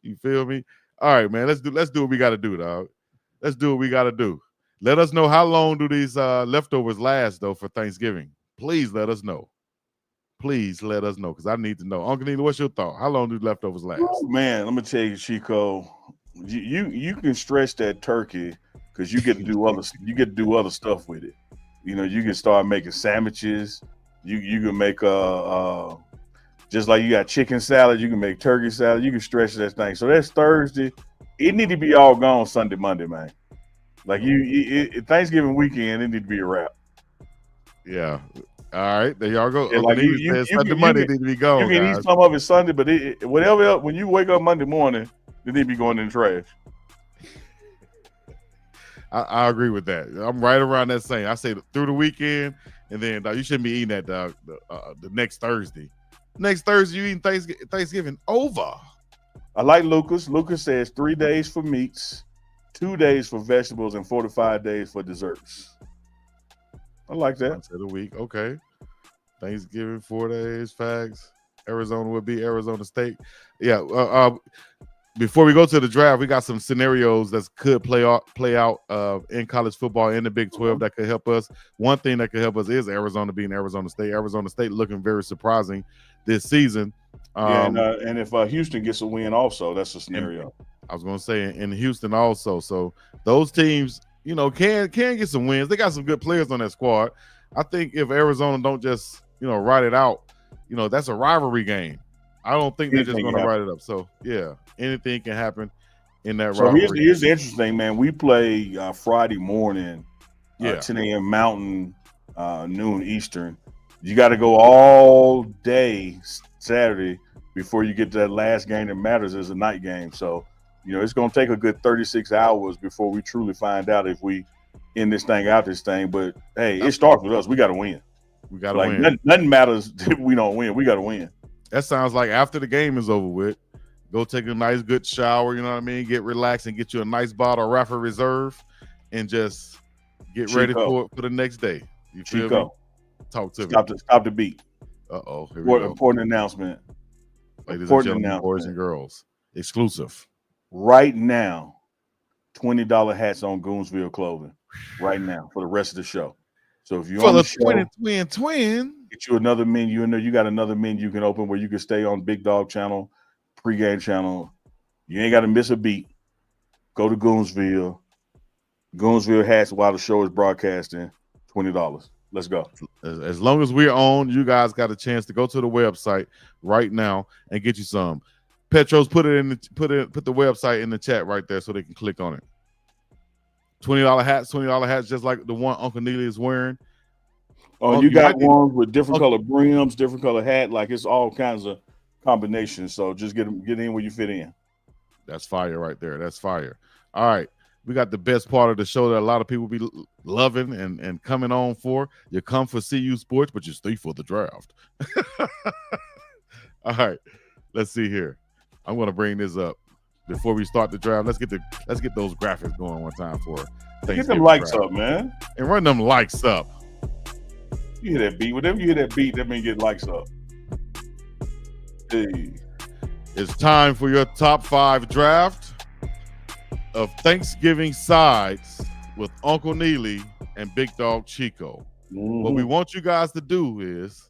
You feel me? All right, man. Let's do what we got to do, dog. Let's do what we got to do. Let us know how long do these leftovers last, though, for Thanksgiving. Please let us know. Please let us know, because I need to know. Uncle Neely, what's your thought? How long do leftovers last? Oh, man, let me tell you, Chico, you can stretch that turkey because you get to do other stuff with it. You can start making sandwiches. You can make just like you got chicken salad, you can make turkey salad. You can stretch that thing. So that's Thursday. It need to be all gone Sunday, Monday, man. Like Thanksgiving weekend, it need to be a wrap. Yeah. All right, there y'all go. Yeah, Uncle like Neely says Sunday, Monday need to be you gone, can eat guys. some of it Sunday, but whatever else, when you wake up Monday morning, it need to be going in the trash. I agree with that. I'm right around that same. I say through the weekend, and then you shouldn't be eating that the next Thursday. Next Thursday, you eating Thanksgiving over. I like Lucas. Lucas says 3 days for meats, 2 days for vegetables, and 4 to 5 days for desserts. I like that. Once a week, okay. Thanksgiving 4 days. Facts. Arizona would be Arizona State. Yeah. Before we go to the draft, we got some scenarios that could play out in college football in the Big 12 that could help us. One thing that could help us is Arizona being Arizona State. Arizona State looking very surprising this season. And if Houston gets a win, also that's a scenario. I was going to say in Houston also. So those teams, can get some wins. They got some good players on that squad. I think if Arizona don't just ride it out, that's a rivalry game. I don't think they're just going to write it up. So, yeah, anything can happen in that rivalry. So here's the interesting thing, man. We play Friday morning, 10 a.m. Mountain, noon Eastern. You got to go all day Saturday before you get to that last game that matters as a night game. So, it's going to take a good 36 hours before we truly find out if we end this thing out this thing. But, hey, it starts with us. We got to win. We got to win. Nothing matters if we don't win. We got to win. That sounds like after the game is over with, go take a nice good shower, you know what I mean? Get relaxed and get you a nice bottle of Rafa Reserve and just get ready for the next day. You feel me? Talk to me. Stop the beat. Uh-oh. Important announcement. Ladies and gentlemen, boys and girls. Exclusive. Right now, $20 hats on Goonsville Clothing. Right now for the rest of the show. So if you're on the show, twin. Get you another menu in there. You got another menu you can open where you can stay on Big Dog channel, pregame channel. You ain't got to miss a beat. Go to Goonsville hats while the show is broadcasting. $20. Let's go. As long as we're on, you guys got a chance to go to the website right now and get you some. Petros, put the website in the chat right there so they can click on it. $20 hats, just like the one Uncle Neely is wearing. Oh, you got ones with different color brims, different color hat. Like it's all kinds of combinations. So just get in where you fit in. That's fire right there. That's fire. All right. We got the best part of the show that a lot of people be loving and coming on for. You come for CU Sports, but you stay for the draft. All right. Let's see here. I'm going to bring this up before we start the draft. Let's get those graphics going one time for Thanksgiving. Get them likes up, man. And run them likes up. You hear that beat? Whenever you hear that beat, that means get likes up. Hey. It's time for your top 5 draft of Thanksgiving sides with Uncle Neely and Big Dog Chico. Mm-hmm. What we want you guys to do is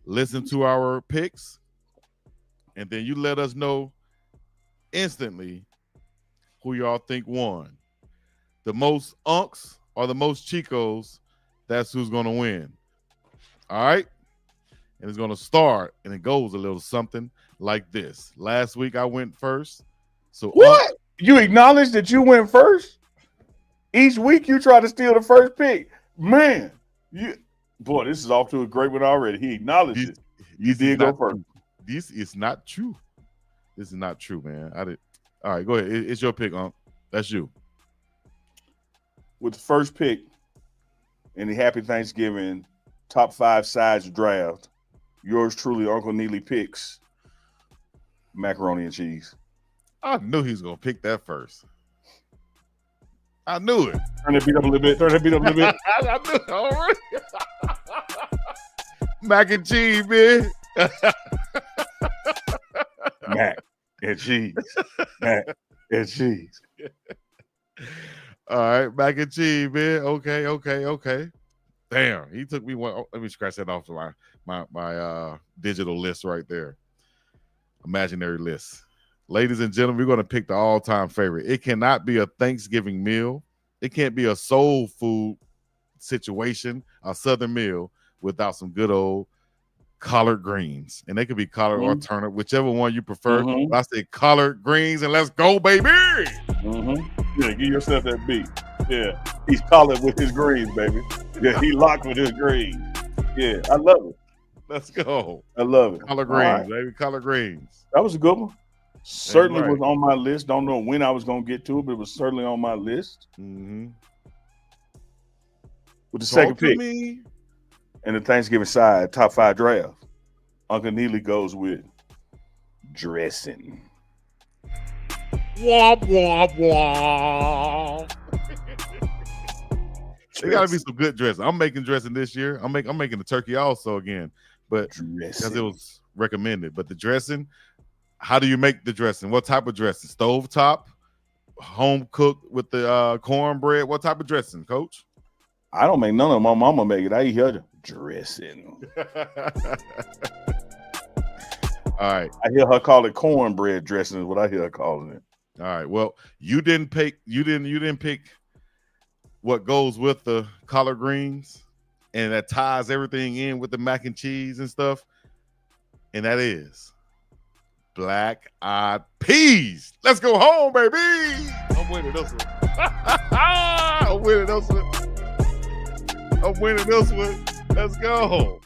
listen to our picks, and then you let us know instantly who y'all think won. The most Unks or the most Chicos, that's who's going to win. All right? And it's going to start, and it goes a little something like this. Last week I went first. So what? You acknowledge that you went first? Each week you try to steal the first pick. Man, boy, this is off to a great one already. He acknowledged it. You did go first. This is not true. This is not true, man. I did. All right, go ahead. It's your pick, Unc. That's you. With the first pick in the Happy Thanksgiving top 5 sides draft, yours truly, Uncle Neely picks macaroni and cheese. I knew he was going to pick that first. I knew it. Turn that beat up a little bit. I knew it already. Mac and cheese, man. Mac and cheese. Mac and cheese. All right, mac and cheese, man. Okay. Damn, he took me one. Oh, let me scratch that off my digital list right there. Imaginary list. Ladies and gentlemen, we're going to pick the all-time favorite. It cannot be a Thanksgiving meal. It can't be a soul food situation, a Southern meal. without some good old collard greens, and they could be collard or turnip, whichever one you prefer. But I say collard greens, and let's go, baby. Yeah, give yourself that beat. Yeah, he's collard with his greens, baby. Yeah, he locked with his greens. Yeah, I love it. Let's go. I love it. Collard greens, baby. Collard greens. That was a good one. Certainly was on my list. Don't know when I was going to get to it, but it was certainly on my list. With the second pick and the Thanksgiving side, top 5 draft, Uncle Neely goes with dressing. Womp, womp, womp. There got to be some good dressing. I'm making dressing this year. I'm making the turkey also again, but because it was recommended. But the dressing, how do you make the dressing? What type of dressing? Stovetop, home cooked with the cornbread. What type of dressing, Coach? I don't make none of them. My mama make it. I eat her dressing. All right. I hear her call it cornbread dressing is what I hear her calling it. All right. Well, you didn't pick what goes with the collard greens and that ties everything in with the mac and cheese and stuff. And that is black-eyed peas. Let's go home, baby. I'm winning this one. I'm winning this one. Let's go.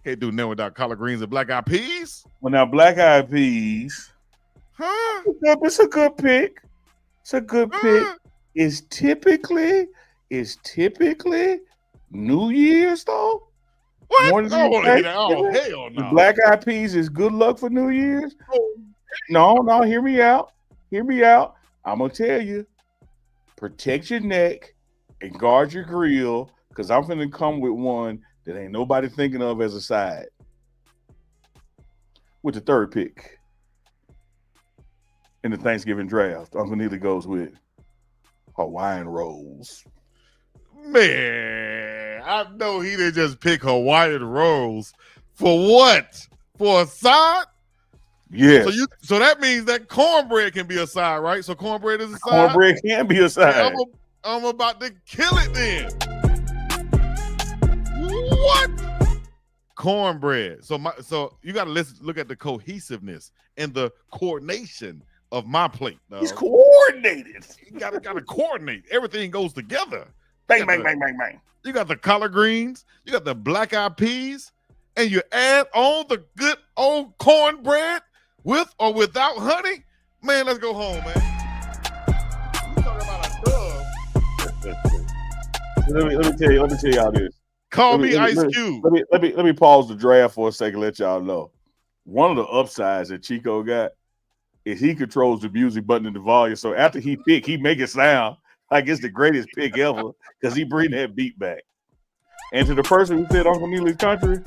Can't do nothing without collard greens and black-eyed peas. Well, now black-eyed peas. Huh? It's a good pick. It's a good pick. It's typically New Year's though. What? Oh, hell no. The black-eyed peas is good luck for New Year's. No, hear me out. I'm gonna tell you, protect your neck and guard your grill, because I'm finna come with one that ain't nobody thinking of as a side. With the third pick in the Thanksgiving draft, Uncle Neely goes with Hawaiian rolls. Man, I know he didn't just pick Hawaiian rolls. For what? For a side? Yeah. So that means that cornbread can be a side, right? So cornbread is a side? Cornbread can be a side. I'm about to kill it then. What? Cornbread. So you got to look at the cohesiveness and the coordination of my plate. Dog. He's coordinated. You gotta coordinate. Everything goes together. Bang, bang, bang, bang, bang. You got the collard greens, you got the black-eyed peas, and you add on the good old cornbread with or without honey. Man, let's go home, man. You talking about a dub. Let me tell y'all this. Call me Ice Cube. Let me pause the draft for a second. Let y'all know. One of the upsides that Chico got is he controls the music button and the volume. So after he pick, he make it sound like it's the greatest pick ever because he bring that beat back. And to the person who said Uncle Neely's country,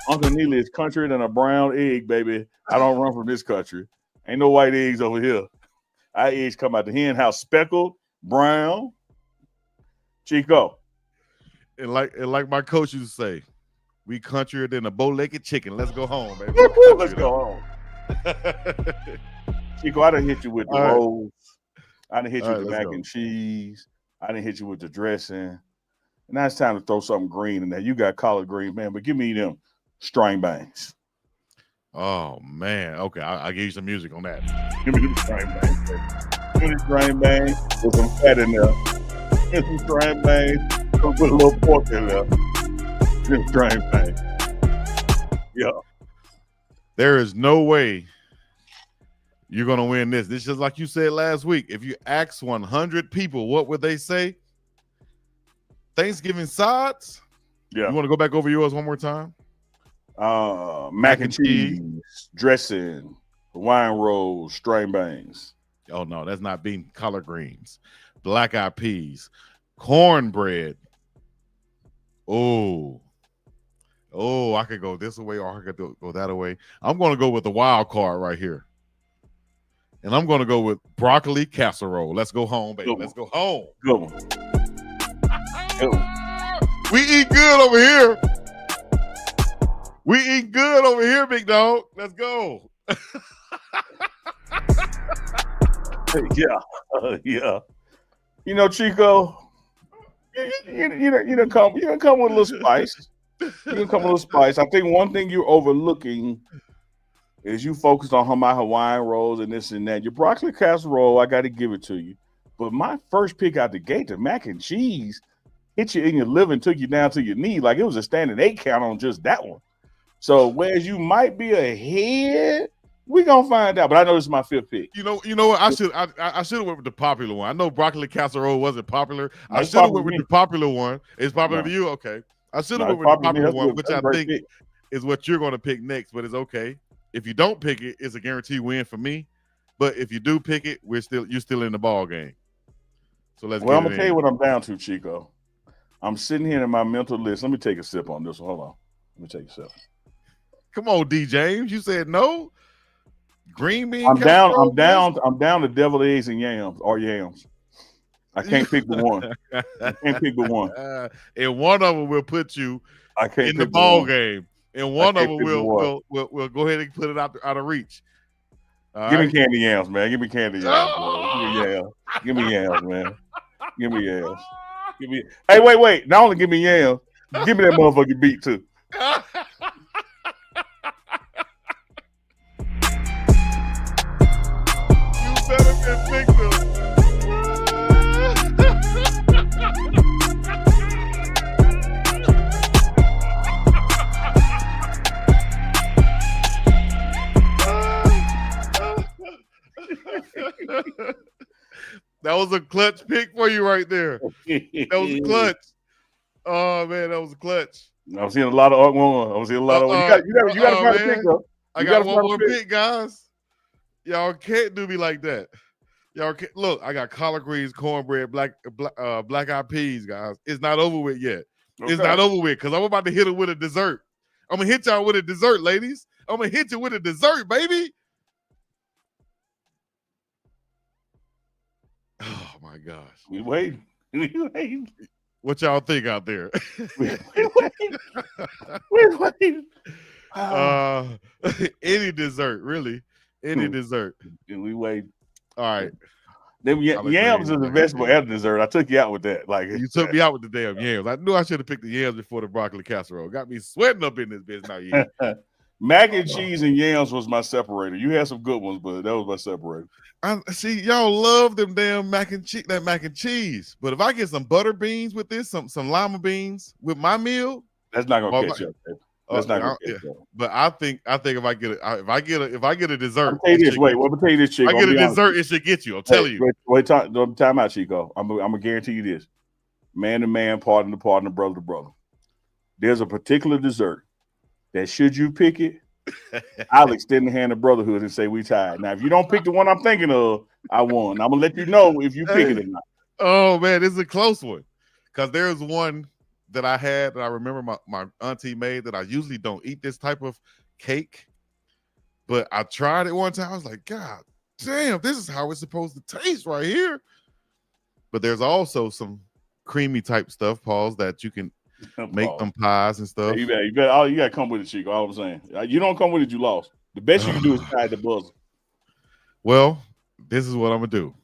Uncle Neely is country than a brown egg, baby. I don't run from this country. Ain't no white eggs over here. Our eggs come out the hen house, speckled, brown. Chico. And like my coach used to say, we countryer than a bow-legged chicken. Let's go home, baby. Let's go home. Chico, I done hit you with the rolls. I done hit you with the mac and cheese. I done hit you with the dressing. And now it's time to throw something green in there. You got collard green, man, but give me them string bangs. Oh, man. Okay, I'll give you some music on that. Give me them string bangs, baby. Give me the string bangs with some fat in there. Give me some string bangs. Put a little pork in there. Give me string bangs. Yeah. There is no way you're going to win this. This is just like you said last week. If you ask 100 people, what would they say? Thanksgiving sides? Yeah. You want to go back over yours one more time? Mac and cheese, dressing, Hawaiian rolls, string bangs. Oh, no, that's not being collard greens. Black-eyed peas, cornbread. Oh, I could go this way or I could go that way. I'm going to go with the wild card right here. And I'm going to go with broccoli casserole. Let's go home, baby. Let's go home. Good one. Good one. We eat good over here. We eat good over here, big dog. Let's go. Yeah. You know, Chico, you don't come with a little spice. You can come a little spice. I think one thing you're overlooking is you focused on my Hawaiian rolls and this and that. Your broccoli casserole, I got to give it to you. But my first pick out the gate, the mac and cheese, hit you in your liver and took you down to your knee. Like it was a standing 8 count on just that one. So whereas you might be ahead, we're gonna find out. But I know this is my 5th pick. You know what? I should have went with the popular one. I know broccoli casserole wasn't popular. No, I should have went with the popular one. It's popular to you, okay? I should have went with the popular one, which I think is what you're going to pick next. But it's okay. If you don't pick it, it's a guaranteed win for me. But if you do pick it, you're still in the ball game. So let's. Well, I'm gonna tell you what I'm down to, Chico. I'm sitting here in my mental list. Let me take a sip on this one. Hold on. Let me take a sip. Come on, D. James. You said no. Green bean. I'm down to deviled eggs and yams or yams. I can't pick the one. I can't pick the one. And one of them will put you in the ball game. And one of them will go ahead and put it out of reach. Give me candy yams, man. Give me candy yams. Give me yams, man. Give me yams. Hey, wait. Not only give me yams, give me that motherfucking beat too. You better be victim. That was a clutch pick for you right there. That was a clutch. Oh man, that was a clutch. I was seeing a lot of one. I was seeing a lot of. You got to find a pick though. I got one more pick, guys. Y'all can't do me like that. Y'all can't look. I got collard greens, cornbread, black eyed peas, guys. It's not over with yet. Okay. It's not over with because I'm about to hit it with a dessert. I'm gonna hit y'all with a dessert, ladies. I'm gonna hit you with a dessert, baby. Oh my gosh. We wait. What y'all think out there? We any dessert, really. Any dessert. We wait. All right. Them yams is a vegetable and dessert. I took you out with that. Like you took me out with the damn yams. I knew I should have picked the yams before the broccoli casserole. Got me sweating up in this bitch now. Yeah. Mac and cheese and yams was my separator. You had some good ones, but that was my separator. I see y'all love them damn mac and cheese. But if I get some butter beans with this, some lima beans with my meal, that's not gonna catch up. That's not gonna catch up. But I think if I get a dessert, I'll tell you this. Wait, let me tell you this, Chico. If I get a dessert, it should get you. I'm telling you. Wait, time out, Chico. I'm gonna guarantee you this: man to man, partner to partner, brother to brother. There's a particular dessert that should you pick it, I'll extend the hand of brotherhood and say we tied. Now, if you don't pick the one I'm thinking of, I won. I'm gonna let you know if you pick it or not. Oh man, this is a close one. Because there's one that I had that I remember my auntie made that I usually don't eat this type of cake. But I tried it one time. I was like, God damn, this is how it's supposed to taste right here. But there's also some creamy type stuff, Pauls, that you can make them pies and stuff. Yeah, you better. You gotta come with it, Chico. All I'm saying, you don't come with it, you lost. The best you can do is tie the buzzer. Well, this is what I'm gonna do.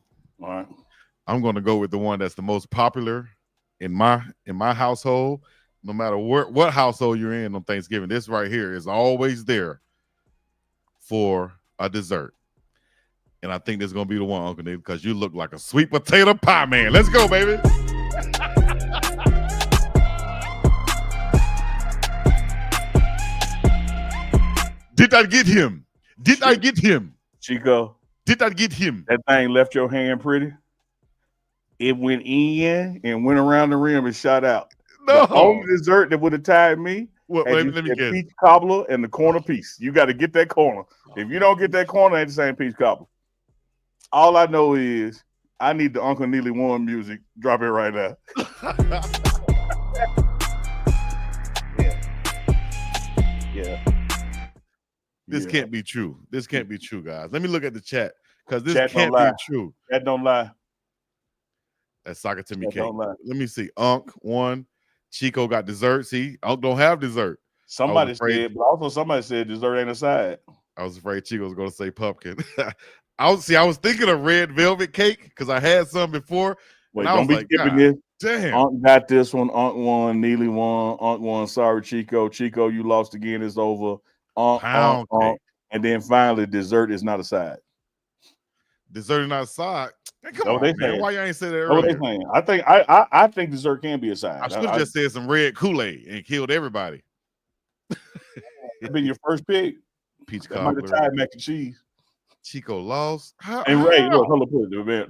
All right, I'm gonna go with the one that's the most popular in my household. No matter what household you're in on Thanksgiving, this right here is always there for a dessert. And I think this is gonna be the one, Uncle Nick, because you look like a sweet potato pie man. Let's go, baby. Did I get him? Did I get him? Chico. Did I get him? That thing left your hand pretty. It went in and went around the rim and shot out. No. The only dessert that would have tied me let me guess. Peach cobbler and the corner piece. You got to get that corner. If you don't get that corner, ain't the same peach cobbler. All I know is I need the Uncle Neely One music. Drop it right now. Yeah. This can't be true. This can't be true, guys. Let me look at the chat because this chat can't be true. That don't lie. That's soccer to me cake. Let me see. Unc won. Chico got dessert. See, Unc don't have dessert. Somebody said, but also somebody said dessert ain't a side. I was afraid Chico was going to say pumpkin. I was thinking of red velvet cake because I had some before. Wait, don't be skipping this. Damn. Unc got this one. Unc won. Neely won. Unc won. Sorry, Chico. Chico, you lost again. It's over. Pound cake. And then finally, dessert is not a side. Dessert not side. Man, come That's what they on, man. saying. Why you ain't say that That's what they earlier? saying. I think dessert can be a I side. should have just said some red Kool-Aid and killed everybody. It'd been your first pick. Peach That might have cobbler. tied mac and cheese. Chico lost. And Ray, look, hold up.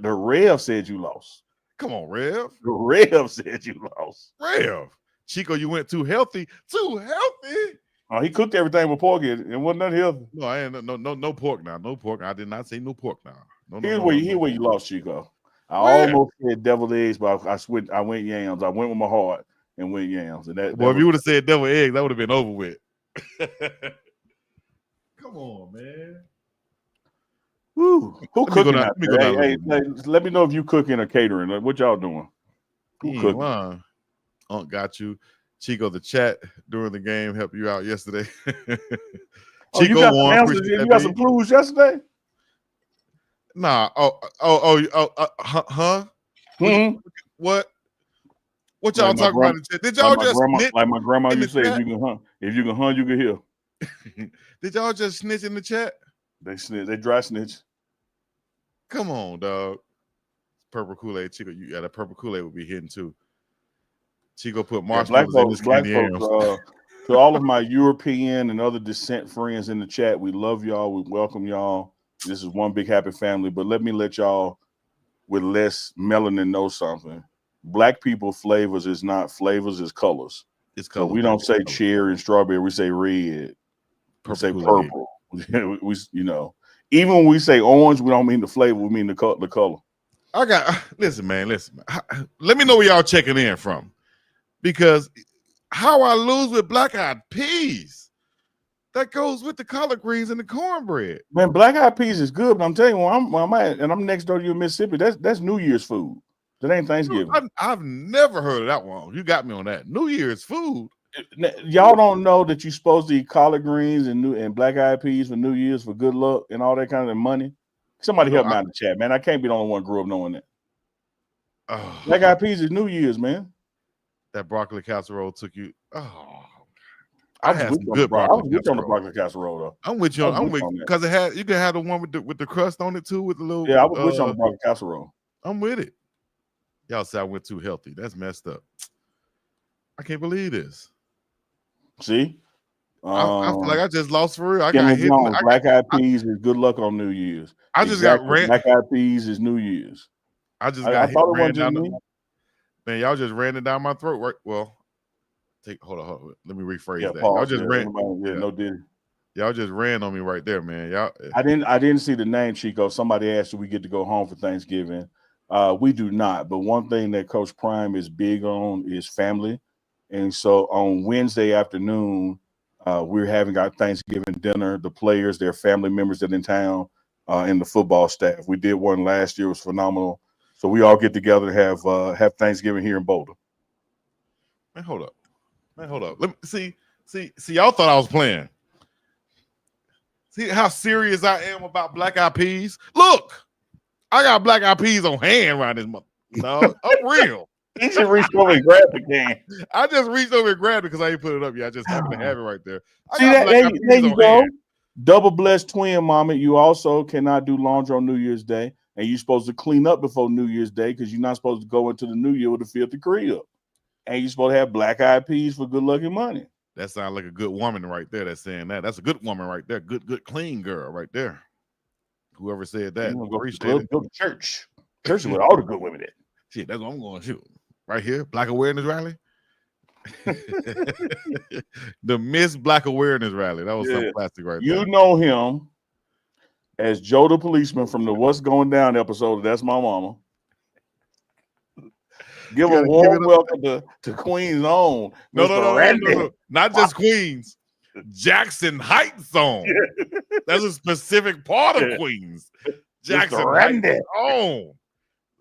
The Rev said you lost. Come on, Rev. The Rev said you lost. Rev. Chico, you went too healthy. Too healthy. Oh, he cooked everything with pork in it. It wasn't nothing healthy. No, I ain't no pork now. No pork. I did not say no pork now. Here's where you lost, Chico. I almost said deviled eggs, but I went yams. I went with my heart and went yams. And if you would have said deviled eggs, that would have been over with. Come on, man. Woo. Who cooking out there? Hey, hey, let me know if you cooking or catering. What y'all doing? Who cooking? Unc got you. Chico, the chat during the game helped you out yesterday. Chico you got won. Some answers, you got some clues yesterday? Nah. Huh? Mm-hmm. What y'all talking about? Did y'all just snitch? Like my grandma used to say, if you can hunt, you can hear. Did y'all just snitch in the chat? They snitch. They dry snitch. Come on, dog. Purple Kool-Aid, Chico. You got a purple Kool-Aid would be hidden too. Chico put marshmallows in his candy yams. To all of my European and other descent friends in the chat, we love y'all. We welcome y'all. This is one big happy family. But let me let y'all with less melanin know something. Black people flavors is not flavors, it's colors. It's colors. So we don't say cherry and strawberry. We say red. We say purple. we even when we say orange, we don't mean the flavor. We mean the color. Listen, man. Let me know where y'all checking in from, because how I lose with black-eyed peas, that goes with the collard greens and the cornbread. Man, black-eyed peas is good, but I'm telling you, where I'm at, and I'm next door to you in Mississippi. That's New Year's food. That ain't Thanksgiving. I've never heard of that one. You got me on that. New Year's food. Y'all don't know that you're supposed to eat collard greens and black-eyed peas for New Year's for good luck and all that kind of money. Somebody help me out in the chat, man. I can't be the only one grew up knowing that. Black-eyed peas is New Year's, man. That broccoli casserole took you. I had some good broccoli. I was with you on the broccoli casserole, though. I'm with you. I'm with you because you can have the one with the crust on it too, with the little. Yeah, I was with you on the broccoli casserole. I'm with it. Y'all say I went too healthy. That's messed up. I can't believe this. See, I feel like I just lost for real. I got hit. Black-eyed peas is good luck on New Year's. I just got ran. Black-eyed peas is New Year's. I just got I thought it wasn't me. Man, y'all just ran it down my throat, right? Well, hold on. Let me rephrase that. Pause, y'all just ran. No diddy. Y'all just ran on me right there, man. Y'all. I didn't see the name, Chico. Somebody asked if we get to go home for Thanksgiving. We do not. But one thing that Coach Prime is big on is family. And so on Wednesday afternoon, we're having our Thanksgiving dinner. The players, their family members that are in town, and the football staff. We did one last year. It was phenomenal. So we all get together and have Thanksgiving here in Boulder. Man, hold up. Let me see. Y'all thought I was playing. See how serious I am about black-eyed peas? Look, I got black-eyed peas on hand right this month. No, I'm real. You should reach over and grab the can. I just reached over and grabbed it because I ain't put it up yet. I just happen to have it right there. There you go. Hand. Double blessed twin, mama. You also cannot do laundry on New Year's Day, and you're supposed to clean up before New Year's Day because you're not supposed to go into the New Year with a filthy crib. And you're supposed to have black-eyed peas for good luck and money. That sounds like a good woman right there that's saying that. That's a good woman right there. Good, clean girl right there. Whoever said that. Go to church. Church is where all the good women at. Shit, that's what I'm going to shoot. Right here, Black Awareness Rally. The Miss Black Awareness Rally. That was some plastic right there. You know him as Joe the policeman from the What's Going Down episode of That's My Mama. Give a warm welcome to Queen's own. No. Not just Queens. Jackson Heights own. That's a specific part of Queens. Jackson Heights own.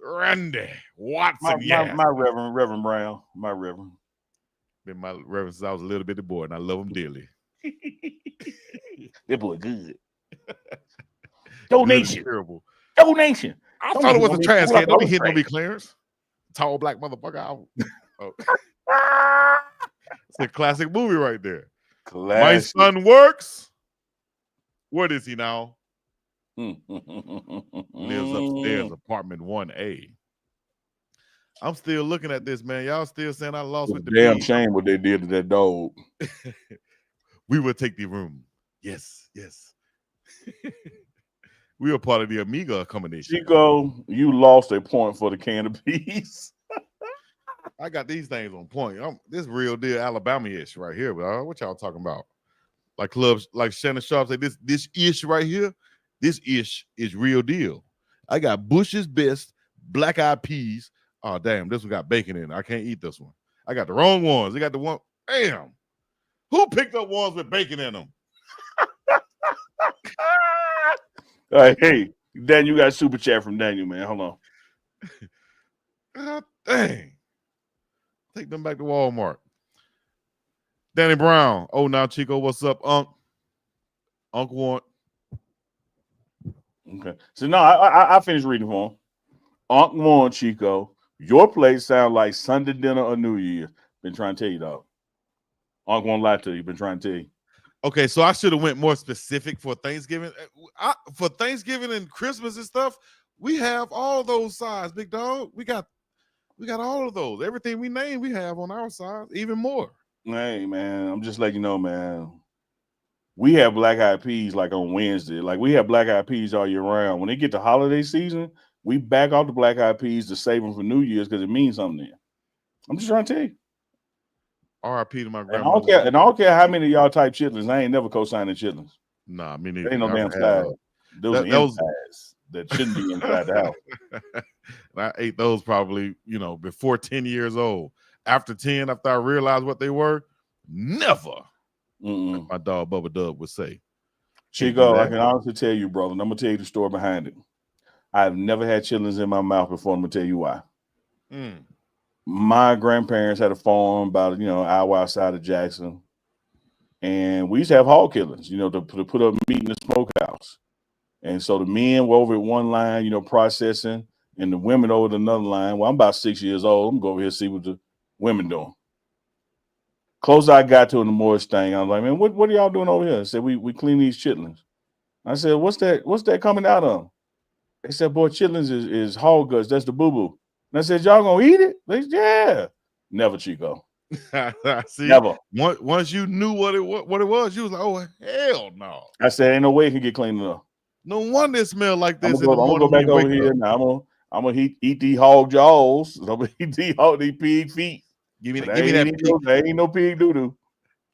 Randy Watson. My Reverend Brown. My Reverend. Been my Reverend since I was a little bitty boy, and I love him dearly. That boy good. Donation. Terrible. Donation. I thought it was a trash can. Don't be hitting on me, Clarence. tall black motherfucker. Oh. It's a classic movie right there. My son works. Where is he now? Lives upstairs, apartment 1A. I'm still looking at this, man. Y'all still saying I lost with the damn pig. shame what they did to that dog. We will take the room. Yes. We are part of the Amiga accommodation. Chico, you lost a point for the can of peas. I got these things on point. This real deal Alabama-ish right here, bro. What y'all talking about? Like clubs, like Shannon Sharp say, this ish right here, this ish is real deal. I got Bush's Best, Black Eyed Peas. Oh, damn, this one got bacon in it. I can't eat this one. I got the wrong ones. They got the one, damn. Who picked up ones with bacon in them? Hey, Dan, you got a super chat from Daniel, man. Hold on. God dang. Take them back to Walmart. Danny Brown. Oh, now Chico, what's up, Unc? Unc want. Okay. So no, I finished reading for him. Unc want Chico. Your place sound like Sunday dinner or New Year's. Been trying to tell you, dog. Unc won't lie to you. Been trying to tell you. Okay, so I should have went more specific for Thanksgiving. For Thanksgiving and Christmas and stuff, we have all those sides, big dog. We got all of those. Everything we name, we have on our side, even more. Hey, man, I'm just letting you know, man. We have Black Eyed Peas like on Wednesday. Like we have Black Eyed Peas all year round. When they get to holiday season, we back off the Black Eyed Peas to save them for New Year's because it means something then. I'm just trying to tell you. R.I.P. to my And grandmother. I don't care how many of y'all type chitlins. I ain't never co-signing chitlins. Nah, me neither. Ain't no damn side. Those are insides that shouldn't be inside the house. I ate those probably, before 10 years old. After 10, after I realized what they were, never. Like my dog Bubba Dub would say. Chico, I can honestly tell you, brother, and I'm going to tell you the story behind it. I've never had chitlins in my mouth before. I'm going to tell you why. My grandparents had a farm about, an hour outside of Jackson. And we used to have hog killings, to put up meat in the smokehouse. And so the men were over at one line, processing, and the women over at another line. Well, I'm about 6 years old. I'm going to go over here and see what the women doing. Closer I got to in the Morris thing, I was like, man, what are y'all doing over here? I said, we clean these chitlins. I said, what's that coming out of? They said, boy, chitlins is hog guts. That's the boo-boo. And I said, y'all gonna eat it? They said, yeah. Never, Chico. See, never. Once you knew what it was, you was like, oh, hell no. I said, ain't no way it can get clean enough. No wonder it smelled like this. I'm gonna go back over here now. I'm gonna eat these hog jaws. I'm gonna eat these pig feet. Give me that pig. There ain't no pig doo-doo.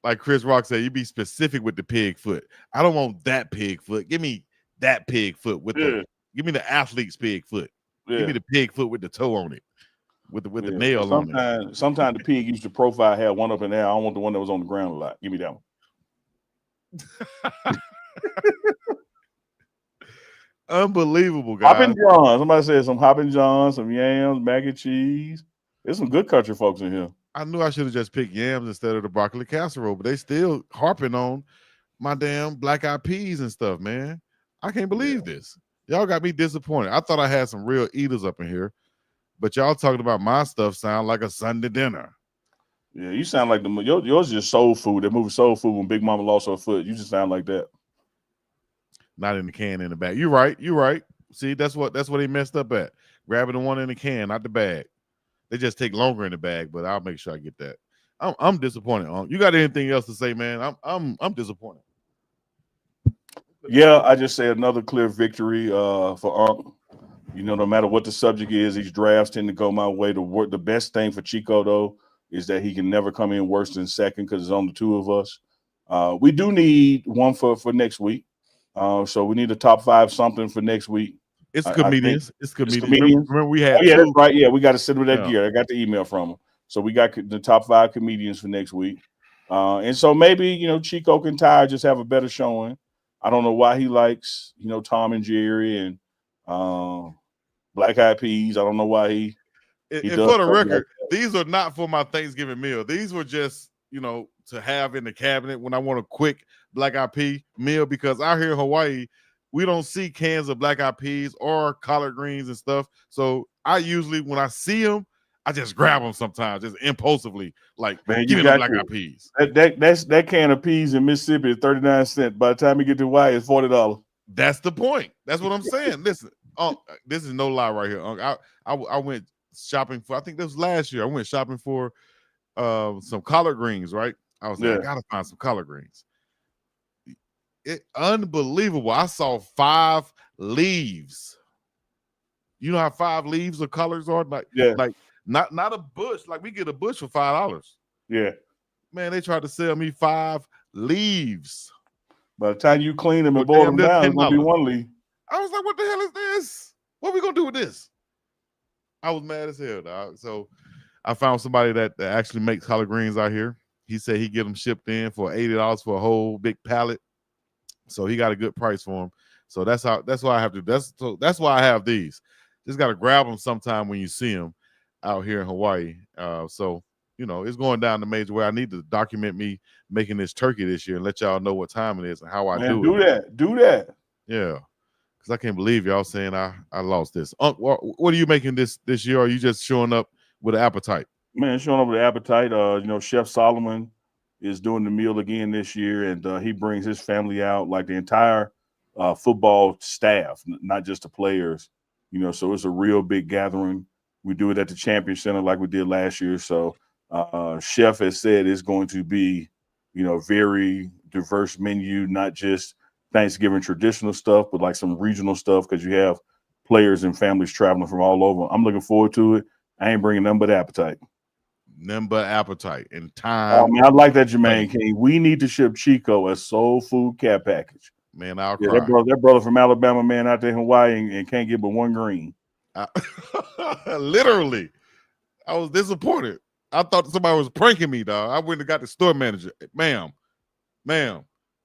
Like Chris Rock said, you be specific with the pig foot. I don't want that pig foot. Give me that pig foot with give me the athlete's pig foot. Yeah. Give me the pig foot with the toe on it. With the nail on it. Sometimes the pig used to profile have one up in there. I don't want the one that was on the ground a lot. Give me that one. Unbelievable, guys. Hoppin' John. Somebody said some Hoppin' John, some yams, mac and cheese. There's some good country folks in here. I knew I should have just picked yams instead of the broccoli casserole, but they still harping on my damn Black Eyed Peas and stuff, man. I can't believe this. Y'all got me disappointed. I thought I had some real eaters up in here, but y'all talking about my stuff sound like a Sunday dinner. Yeah, you sound like yours is just soul food. That movie Soul Food when Big Mama lost her foot. You just sound like that. Not in the can, in the bag. You're right. See, that's what they messed up at. Grabbing the one in the can, not the bag. They just take longer in the bag, but I'll make sure I get that. I'm disappointed. You got anything else to say, man? I'm disappointed. Yeah, I just say another clear victory for Unc. No matter what the subject is, these drafts tend to go my way. The best thing for Chico though is that he can never come in worse than second because it's on the two of us. We do need one for next week. So we need a top 5 something for next week. It's comedians. It's comedians. Remember we had that's right. Yeah, we got to sit with that gear. I got the email from him. So we got the top 5 comedians for next week. And so maybe, Chico can just have a better showing. I don't know why he likes, Tom and Jerry and Black Eyed Peas. I don't know why he and for the record, these are not for my Thanksgiving meal. These were just, to have in the cabinet when I want a quick Black Eyed Pea meal, because out here in Hawaii, we don't see cans of Black Eyed Peas or collard greens and stuff. So I usually, when I see them, I just grab them sometimes, just impulsively. Like, Man, give you me the got black to. eyed peas. That can of peas in Mississippi is 39 cents. By the time you get to Hawaii, it's $40. That's the point. That's what I'm saying. Listen, this is no lie right here. I went shopping for. I think this was last year. I went shopping for some collard greens. Right. I was like, I gotta find some collard greens. Unbelievable. I saw 5 leaves. You know how 5 leaves of colors are? Like not a bush. Like we get a bush for $5. Yeah. Man, they tried to sell me 5 leaves. By the time you clean them and boil damn them near down, it's gonna be $10. one leaf. I was like, what the hell is this? What are we gonna do with this? I was mad as hell, dog. So I found somebody that actually makes collard greens out here. He said he get them shipped in for $80 for a whole big pallet. So he got a good price for them. So that's why I have to. That's why I have these. Just got to grab them sometime when you see them out here in Hawaii. So it's going down the major way. I need to document me making this turkey this year and let y'all know what time it is and how I do it. Do that. Yeah, because I can't believe y'all saying I lost this. What are you making this year? Or are you just showing up with an appetite? Man, showing up with an appetite. Chef Solomon is doing the meal again this year, and he brings his family out, like the entire football staff, not just the players. So it's a real big gathering. We do it at the Champion Center like we did last year. So Chef has said it's going to be, very diverse menu, not just Thanksgiving traditional stuff, but like some regional stuff because you have players and families traveling from all over. I'm looking forward to it. I ain't bringing nothing but appetite. Nothing but appetite and time. Oh man, I like that, Jermaine King. We need to ship Chico a soul food care package. Man, I'll cry. That brother from Alabama, man, out there in Hawaii and can't get but one green. Literally, I was disappointed. I thought somebody was pranking me, dog. I went and got the store manager. Ma'am,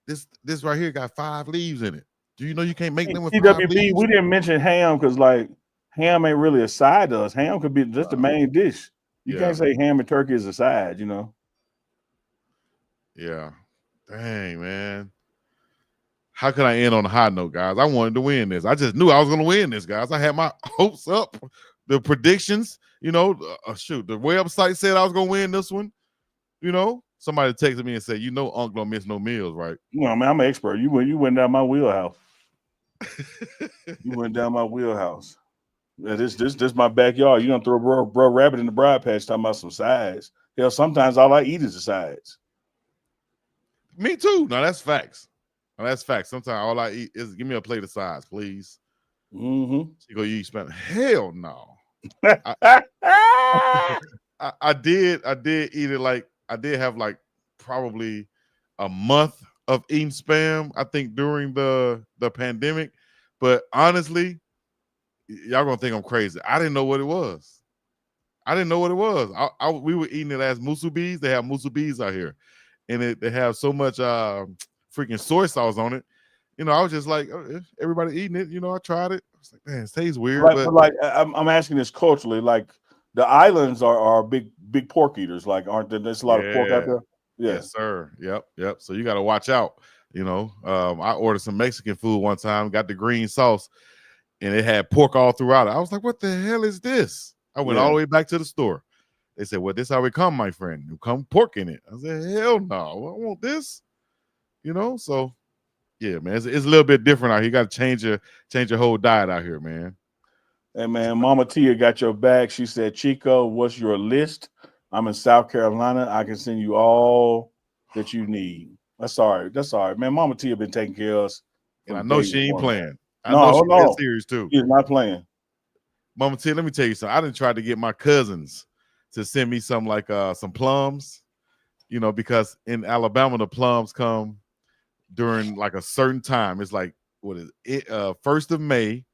this right here got 5 leaves in it. Do you know you can't make them with 5 leaves? We didn't mention ham because like ham ain't really a side to us. Ham could be just the main dish. You can't say ham and turkey is a side, Yeah. Dang, man. How could I end on a high note, guys? I wanted to win this. I just knew I was going to win this, guys. I had my hopes up. The predictions, shoot, the website said I was going to win this one. Somebody texted me and said, Unc don't miss no meals, right? No, man, I'm an expert. You went down my wheelhouse. You went down my wheelhouse. Yeah, this my backyard. You don't throw bro rabbit in the bride patch talking about some sides. Hell, sometimes all I eat is the sides. Me too. No, that's facts. Sometimes all I eat is give me a plate of sides, please. Mm-hmm. You go eat spam. Hell no. I did eat it like I did have like probably a month of eating spam, I think, during the pandemic. But honestly, y'all gonna think I'm crazy. I didn't know what it was. We were eating it as musubis. They have musubis out here, and they have so much freaking soy sauce on it. I was just like, everybody eating it. I tried it. I was like, man, it tastes weird. But like, I'm asking this culturally. Like, the islands are big pork eaters. Like, aren't there? There's a lot of pork out there. Yeah. Yes, sir. Yep. So you got to watch out. I ordered some Mexican food one time. Got the green sauce, and it had pork all throughout it. I was like, what the hell is this? I went all the way back to the store. They said, well, this is how we come, my friend. You come pork in it. I said, hell no, I don't want this. So yeah, man, it's a little bit different out here. You got to change your whole diet out here, man. Hey, man, Mama Tia got your back. She said, Chico, what's your list? I'm in South Carolina. I can send you all that you need. That's all right, man. Mama Tia been taking care of us. And I know she ain't playing. I know she's being serious too. She's not playing. Mama Tia, let me tell you something. I didn't try to get my cousins to send me some plums, because in Alabama the plums come during like a certain time. It's like, what is it? 1st of May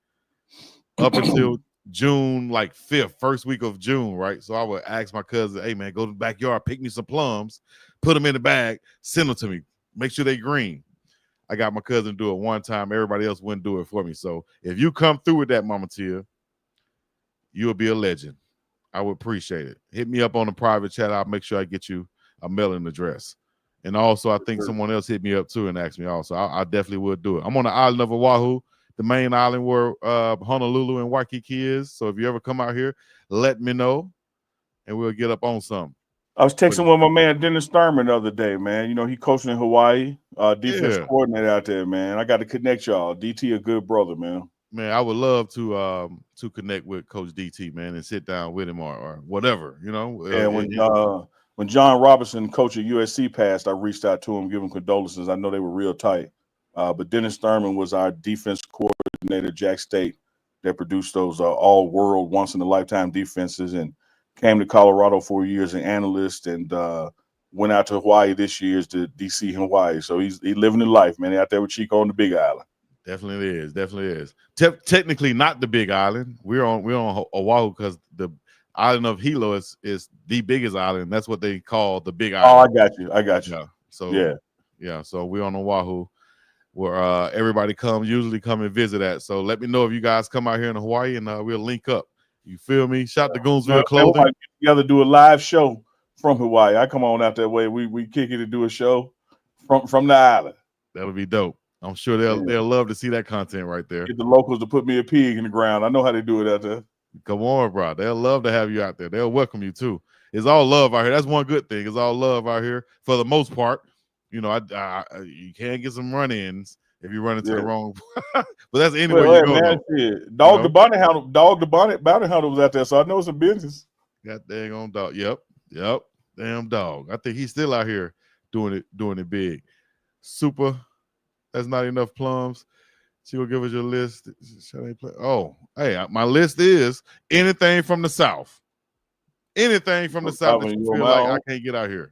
up until June, like 5th, first week of June, right? So I would ask my cousin, hey man, go to the backyard, pick me some plums, put them in the bag, send them to me, make sure they green. I got my cousin do it one time. Everybody else wouldn't do it for me. So if you come through with that, Mama Tia, you'll be a legend. I would appreciate it. Hit me up on the private chat. I'll make sure I get you a mailing address. And also, I think someone else hit me up too and asked me also. I definitely would do it. I'm on the island of Oahu, the main island where Honolulu and Waikiki is. So if you ever come out here, let me know. and we'll get up on something. I was But texting with my man Dennis Thurman the other day, man. You know, he coaching in Hawaii, defense yeah, coordinator out there, man. I got to connect y'all. DT a good brother, man. man, I would love to connect with Coach DT, man, and sit down with him or whatever, you know. Yeah, when John Robinson, coach at USC, passed, I reached out to him, give him condolences. I know they were real tight. But Dennis Thurman was our defense coordinator, Jack State, that produced those all-world, once-in-a-lifetime defenses, and came to Colorado for years as an analyst, and went out to Hawaii this year to DC and Hawaii. So he's living the life, man. Out there with Chico on the Big Island. Definitely is. Definitely is. Technically, not the Big Island. We're on Oahu because the island of Hilo is the biggest island. That's what they call the Big Oh, Island. I got you. Yeah. So Yeah. yeah. So we're on Oahu, where everybody usually come and visit at. So let me know if you guys come out here in Hawaii, and we'll link up. You feel me? Shout to Goonsville Clothing. Get together, do a live show from Hawaii. I come on out that way. We kick it and do a show from the island. That'll be dope. I'm sure they'll love to see that content right there. Get the locals to put me a pig in the ground. I know how they do it out there. Come on, bro. They'll love to have you out there. They'll welcome you too. It's all love out here. That's one good thing. It's all love out here for the most part. You know, you can get some run-ins if you run into the wrong. But that's anywhere you go. Man, Dog the bounty hunter was out there, so I know it's a business. That dang on dog. Yep. Damn dog. I think he's still out here doing it big. Super. That's not enough plums. She will give us your list. Shall they play? Oh, hey, my list is anything from the South. Anything from the South that you feel like I can't get out here.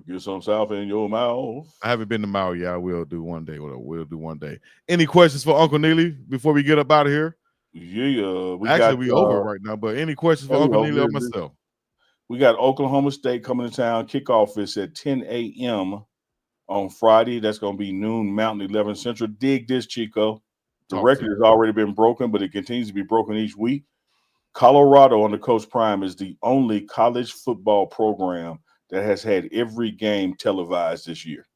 Get some South in your mouth. I haven't been to Maui yet. I will do one day. We'll do one day. Any questions for Uncle Neely before we get up out of here? Yeah. We over right now, but any questions for Uncle Neely or myself? We got Oklahoma State coming to town. Kickoff is at 10 a.m. on Friday. That's going to be noon Mountain, 11 Central. Dig this, Chico. The record has already been broken, but it continues to be broken each week. Colorado under Coach Prime is the only college football program that has had every game televised this year.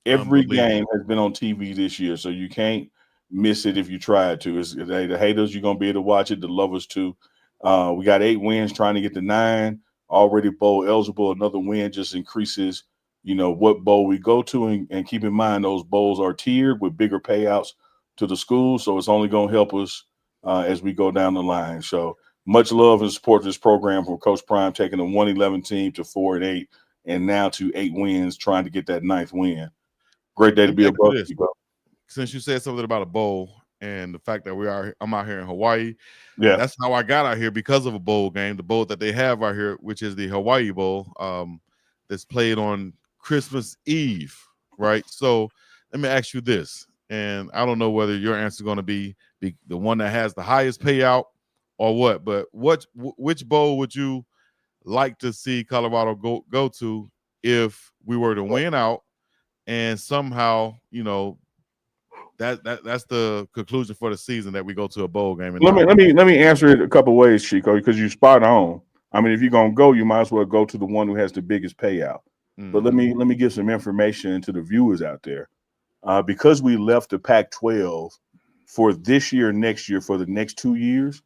Every game has been on TV this year, so you can't miss it if you try to. The haters, you're going to be able to watch it. The lovers, too. We got 8 wins trying to get to 9. Already bowl eligible. Another win just increases what bowl we go to, and keep in mind those bowls are tiered with bigger payouts to the schools, so it's only going to help us as we go down the line. So much love and support to this program from Coach Prime, taking a 1-11 team to 4-8 and now to 8 wins, trying to get that 9th win. Great day to be a Bucky, bro. Since you said something about a bowl and the fact that I'm out here in Hawaii, yeah, that's how I got out here, because of a bowl game, the bowl that they have out here, which is the Hawaii Bowl, that's played on Christmas Eve, right? So let me ask you this, and I don't know whether your answer is going to be the one that has the highest payout or what, but which bowl would you like to see Colorado go to if we were to win out, and somehow that's the conclusion for the season, that we go to a bowl game? Let me answer it a couple ways, Chico, because you spot on. I mean, if you're gonna go, you might as well go to the one who has the biggest payout. But let me give some information to the viewers out there. Because we left the Pac-12 for this year, next year, for the next 2 years,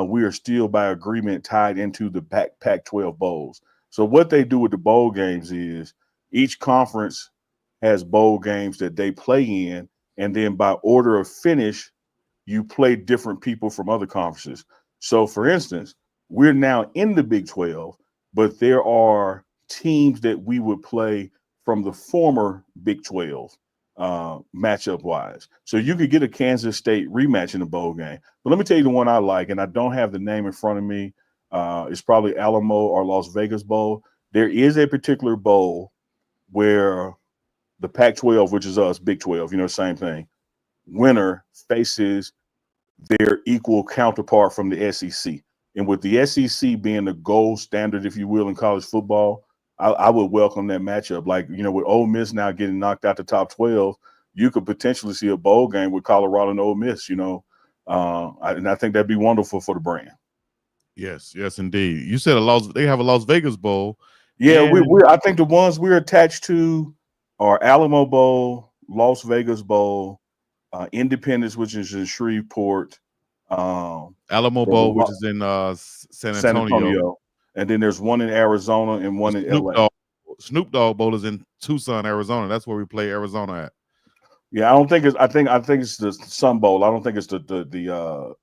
we are still by agreement tied into the Pac-12 bowls. So what they do with the bowl games is each conference has bowl games that they play in, and then by order of finish, you play different people from other conferences. So, for instance, we're now in the Big 12, but there are teams that we would play from the former Big 12 matchup wise. So you could get a Kansas State rematch in the bowl game. But let me tell you the one I like, and I don't have the name in front of me. It's probably Alamo or Las Vegas Bowl. There is a particular bowl where the Pac-12, which is us, Big 12, same thing, winner faces their equal counterpart from the SEC. And with the SEC being the gold standard, if you will, in college football, I would welcome that matchup. Like, with Ole Miss now getting knocked out the top 12, you could potentially see a bowl game with Colorado and Ole Miss, and I think that'd be wonderful for the brand. Yes, indeed. You said they have a Las Vegas Bowl. Yeah, I think the ones we're attached to are Alamo Bowl, Las Vegas Bowl, Independence, which is in Shreveport, Alamo Bowl, which is in San Antonio. and then there's one in Arizona and one in LA. Snoop Dogg Bowl is in Tucson, Arizona. That's where we play Arizona at. Yeah, I don't think it's. I think it's the Sun Bowl. I don't think it's the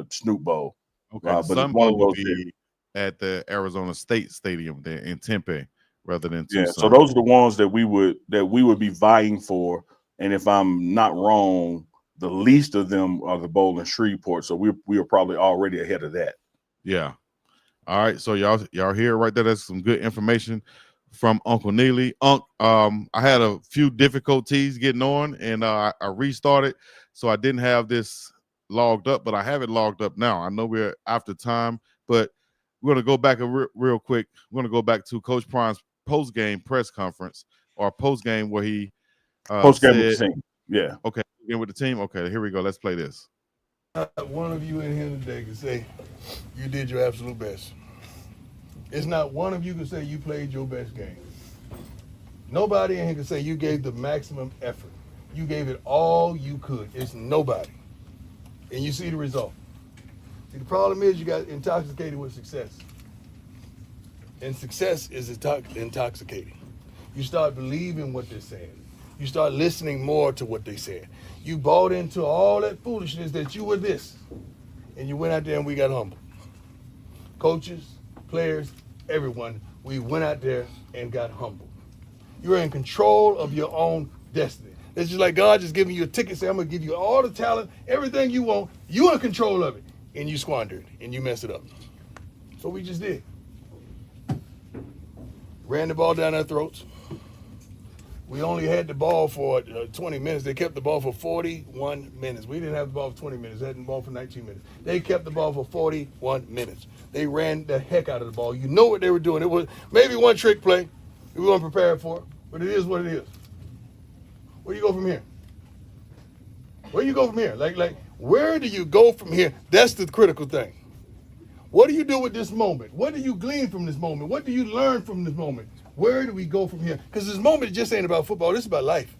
Snoop Bowl. Okay, the but Sun it's one Bowl of will those. be at the Arizona State Stadium there in Tempe, rather than Yeah, Tucson. so those are the ones that we would be vying for. And if I'm not wrong, the least of them are the bowl in Shreveport. So we are probably already ahead of that. Yeah. All right. So y'all hear right there. That's some good information from Uncle Neely. I had a few difficulties getting on, and I restarted, so I didn't have this logged up, but I have it logged up now. I know we're after time, but we're gonna go back real quick. We're gonna go back to Coach Prime's post-game press conference, or post-game where he Post-game with said, the team. Yeah. Okay, again with the team. Okay, here we go. Let's play this. One of you in here today can say you did your absolute best. It's not one of you can say you played your best game. Nobody in here can say you gave the maximum effort. You gave it all you could. It's nobody. And you see the result. See, the problem is you got intoxicated with success. And success is intoxicating. You start believing what they're saying. You start listening more to what they said. You bought into all that foolishness that you were this. And you went out there and we got humble. Coaches, players, everyone, we went out there and got humble. You're in control of your own destiny. It's just like God just giving you a ticket, say, I'm going to give you all the talent, everything you want. You're in control of it. And you squandered and you messed it up. So we just did. Ran the ball down our throats. We only had the ball for 20 minutes. They kept the ball for 41 minutes. We didn't have the ball for 20 minutes. They had the ball for 19 minutes. They kept the ball for 41 minutes. They ran the heck out of the ball. You know what they were doing. It was maybe one trick play. We weren't prepared for it, but it is what it is. Where do you go from here? Where do you go from here? Like, where do you go from here? That's the critical thing. What do you do with this moment? What do you glean from this moment? What do you learn from this moment? Where do we go from here? Because this moment just ain't about football. This is about life.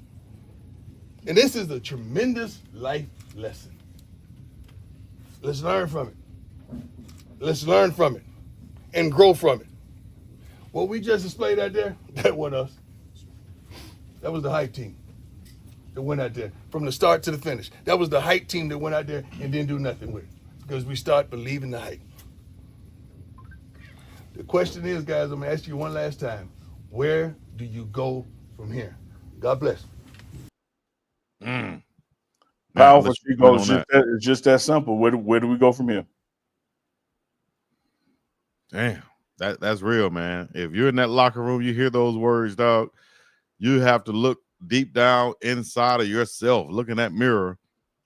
And this is a tremendous life lesson. Let's learn from it. Let's learn from it and grow from it. What we just displayed out there, that wasn't us. That was the hype team that went out there from the start to the finish. That was the hype team that went out there and didn't do nothing with it because we start believing the hype. The question is, guys, I'm going to ask you one last time. Where do you go from here? God bless. Powerful, Chico. It's just that simple. Where do we go from here? Damn, that's real, man. If you're in that locker room, you hear those words, dog, you have to look deep down inside of yourself, look in that mirror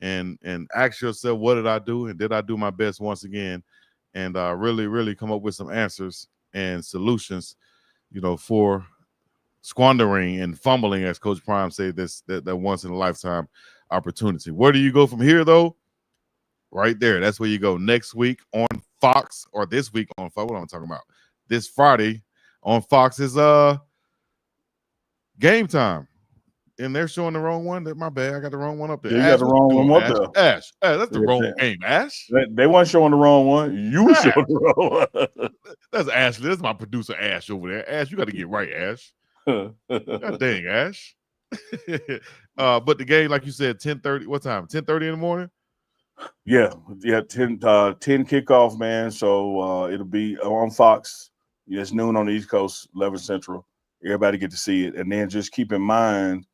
and ask yourself, what did I do? And did I do my best once again? And really, really come up with some answers and solutions, for squandering and fumbling, as Coach Prime said, that once in a lifetime opportunity. Where do you go from here, though? Right there. That's where you go next week on Fox, or this week on Fox. What am I talking about? This Friday on Fox is Game Time. And they're showing the wrong one. My bad. I got the wrong one up there. Yeah, you got the wrong one up there. Ash, that's the wrong game, Ash. They weren't showing the wrong one. You were showing the wrong one. That's Ashley. That's my producer, Ash, over there. Ash, you got to get right, Ash. God dang, Ash. But the game, like you said, 10:30. What time? 10:30 in the morning? Yeah, 10 kickoff, man. So it'll be on Fox. It's noon on the East Coast, 11 Central. Everybody get to see it. And then just keep in mind,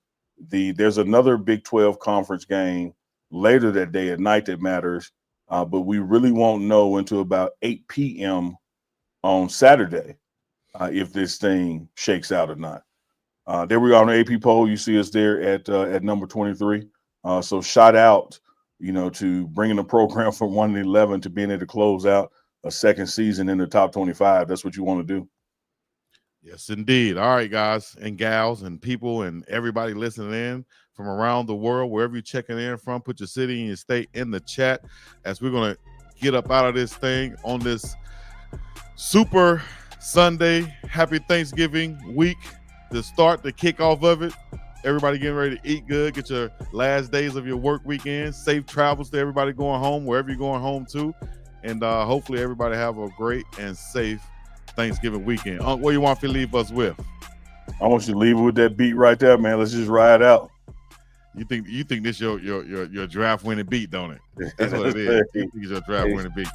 there's another Big 12 conference game later that day at night that matters, but we really won't know until about 8 p.m. on Saturday if this thing shakes out or not. There we are on the AP poll. You see us there at number 23. So shout out, to bringing the program from 1 to 11 to being able to close out a second season in the top 25. That's what you want to do. Yes, indeed. All right, guys and gals and people and everybody listening in from around the world, wherever you're checking in from, put your city and your state in the chat as we're going to get up out of this thing on this Super Sunday. Happy Thanksgiving week, the kickoff of it. Everybody getting ready to eat good, get your last days of your work weekend. Safe travels to everybody going home, wherever you're going home to. And hopefully everybody have a great and safe Thanksgiving weekend. What do you want to leave us with? I want you to leave it with that beat right there, man. Let's just ride out. You think this your draft winning beat, don't it? That's what it is. You think it's your draft winning beat.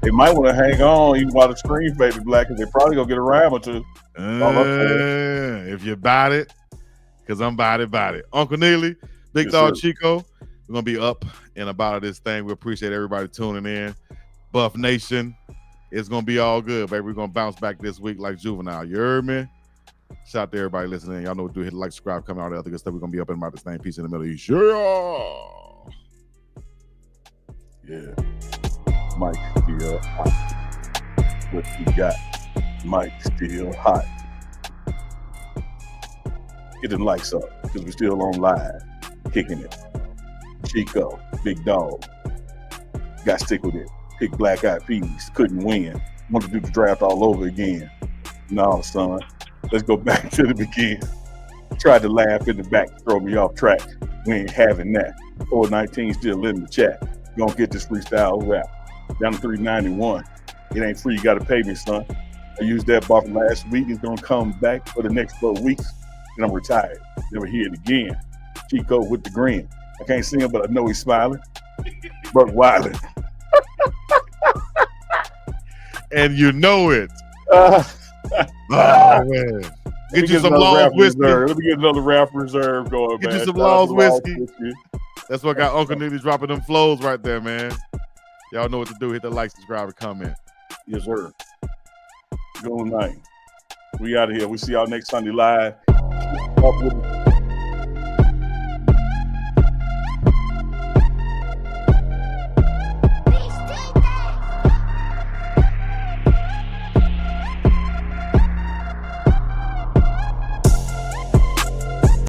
They might want to hang on even while the screen faded black, because they probably gonna get a rhyme or two. If you bought it, because I'm about it. Uncle Neely, Big Dog Chico, we're gonna be up and about this thing. We appreciate everybody tuning in. Buff Nation, it's gonna be all good, baby. We're gonna bounce back this week like Juvenile. You heard me? Shout out to everybody listening. Y'all know what to do. Hit the like, subscribe, comment, all the other good stuff. We're gonna be up and about this thing. Peace in the middle. You sure? Yeah. Mike still hot. What you got? Mike still hot. Get the likes up, because we're still on live, kicking it. Chico, Big Dog. Got to stick with it. Pick Black Eyed Peas. Couldn't win. Want to do the draft all over again. No, son. Let's go back to the beginning. Tried to laugh in the back to throw me off track. We ain't having that. 419 still in the chat. Gonna get this freestyle rap. Down to 391. It ain't free. You got to pay me, son. I used that bar from last week. It's gonna come back for the next 4 weeks. And I'm retired. Never hear it again. Chico with the grin. I can't see him, but I know he's smiling. Buck Wiley. And you know it. Oh, man. Get you some Law's whiskey. Let me get another rap reserve going, man. Get you some Law's whiskey. That's what got Uncle Nitty dropping them flows right there, man. Y'all know what to do. Hit the like, subscribe, and comment. Yes, sir. Good night. We out of here. We see y'all next Sunday live.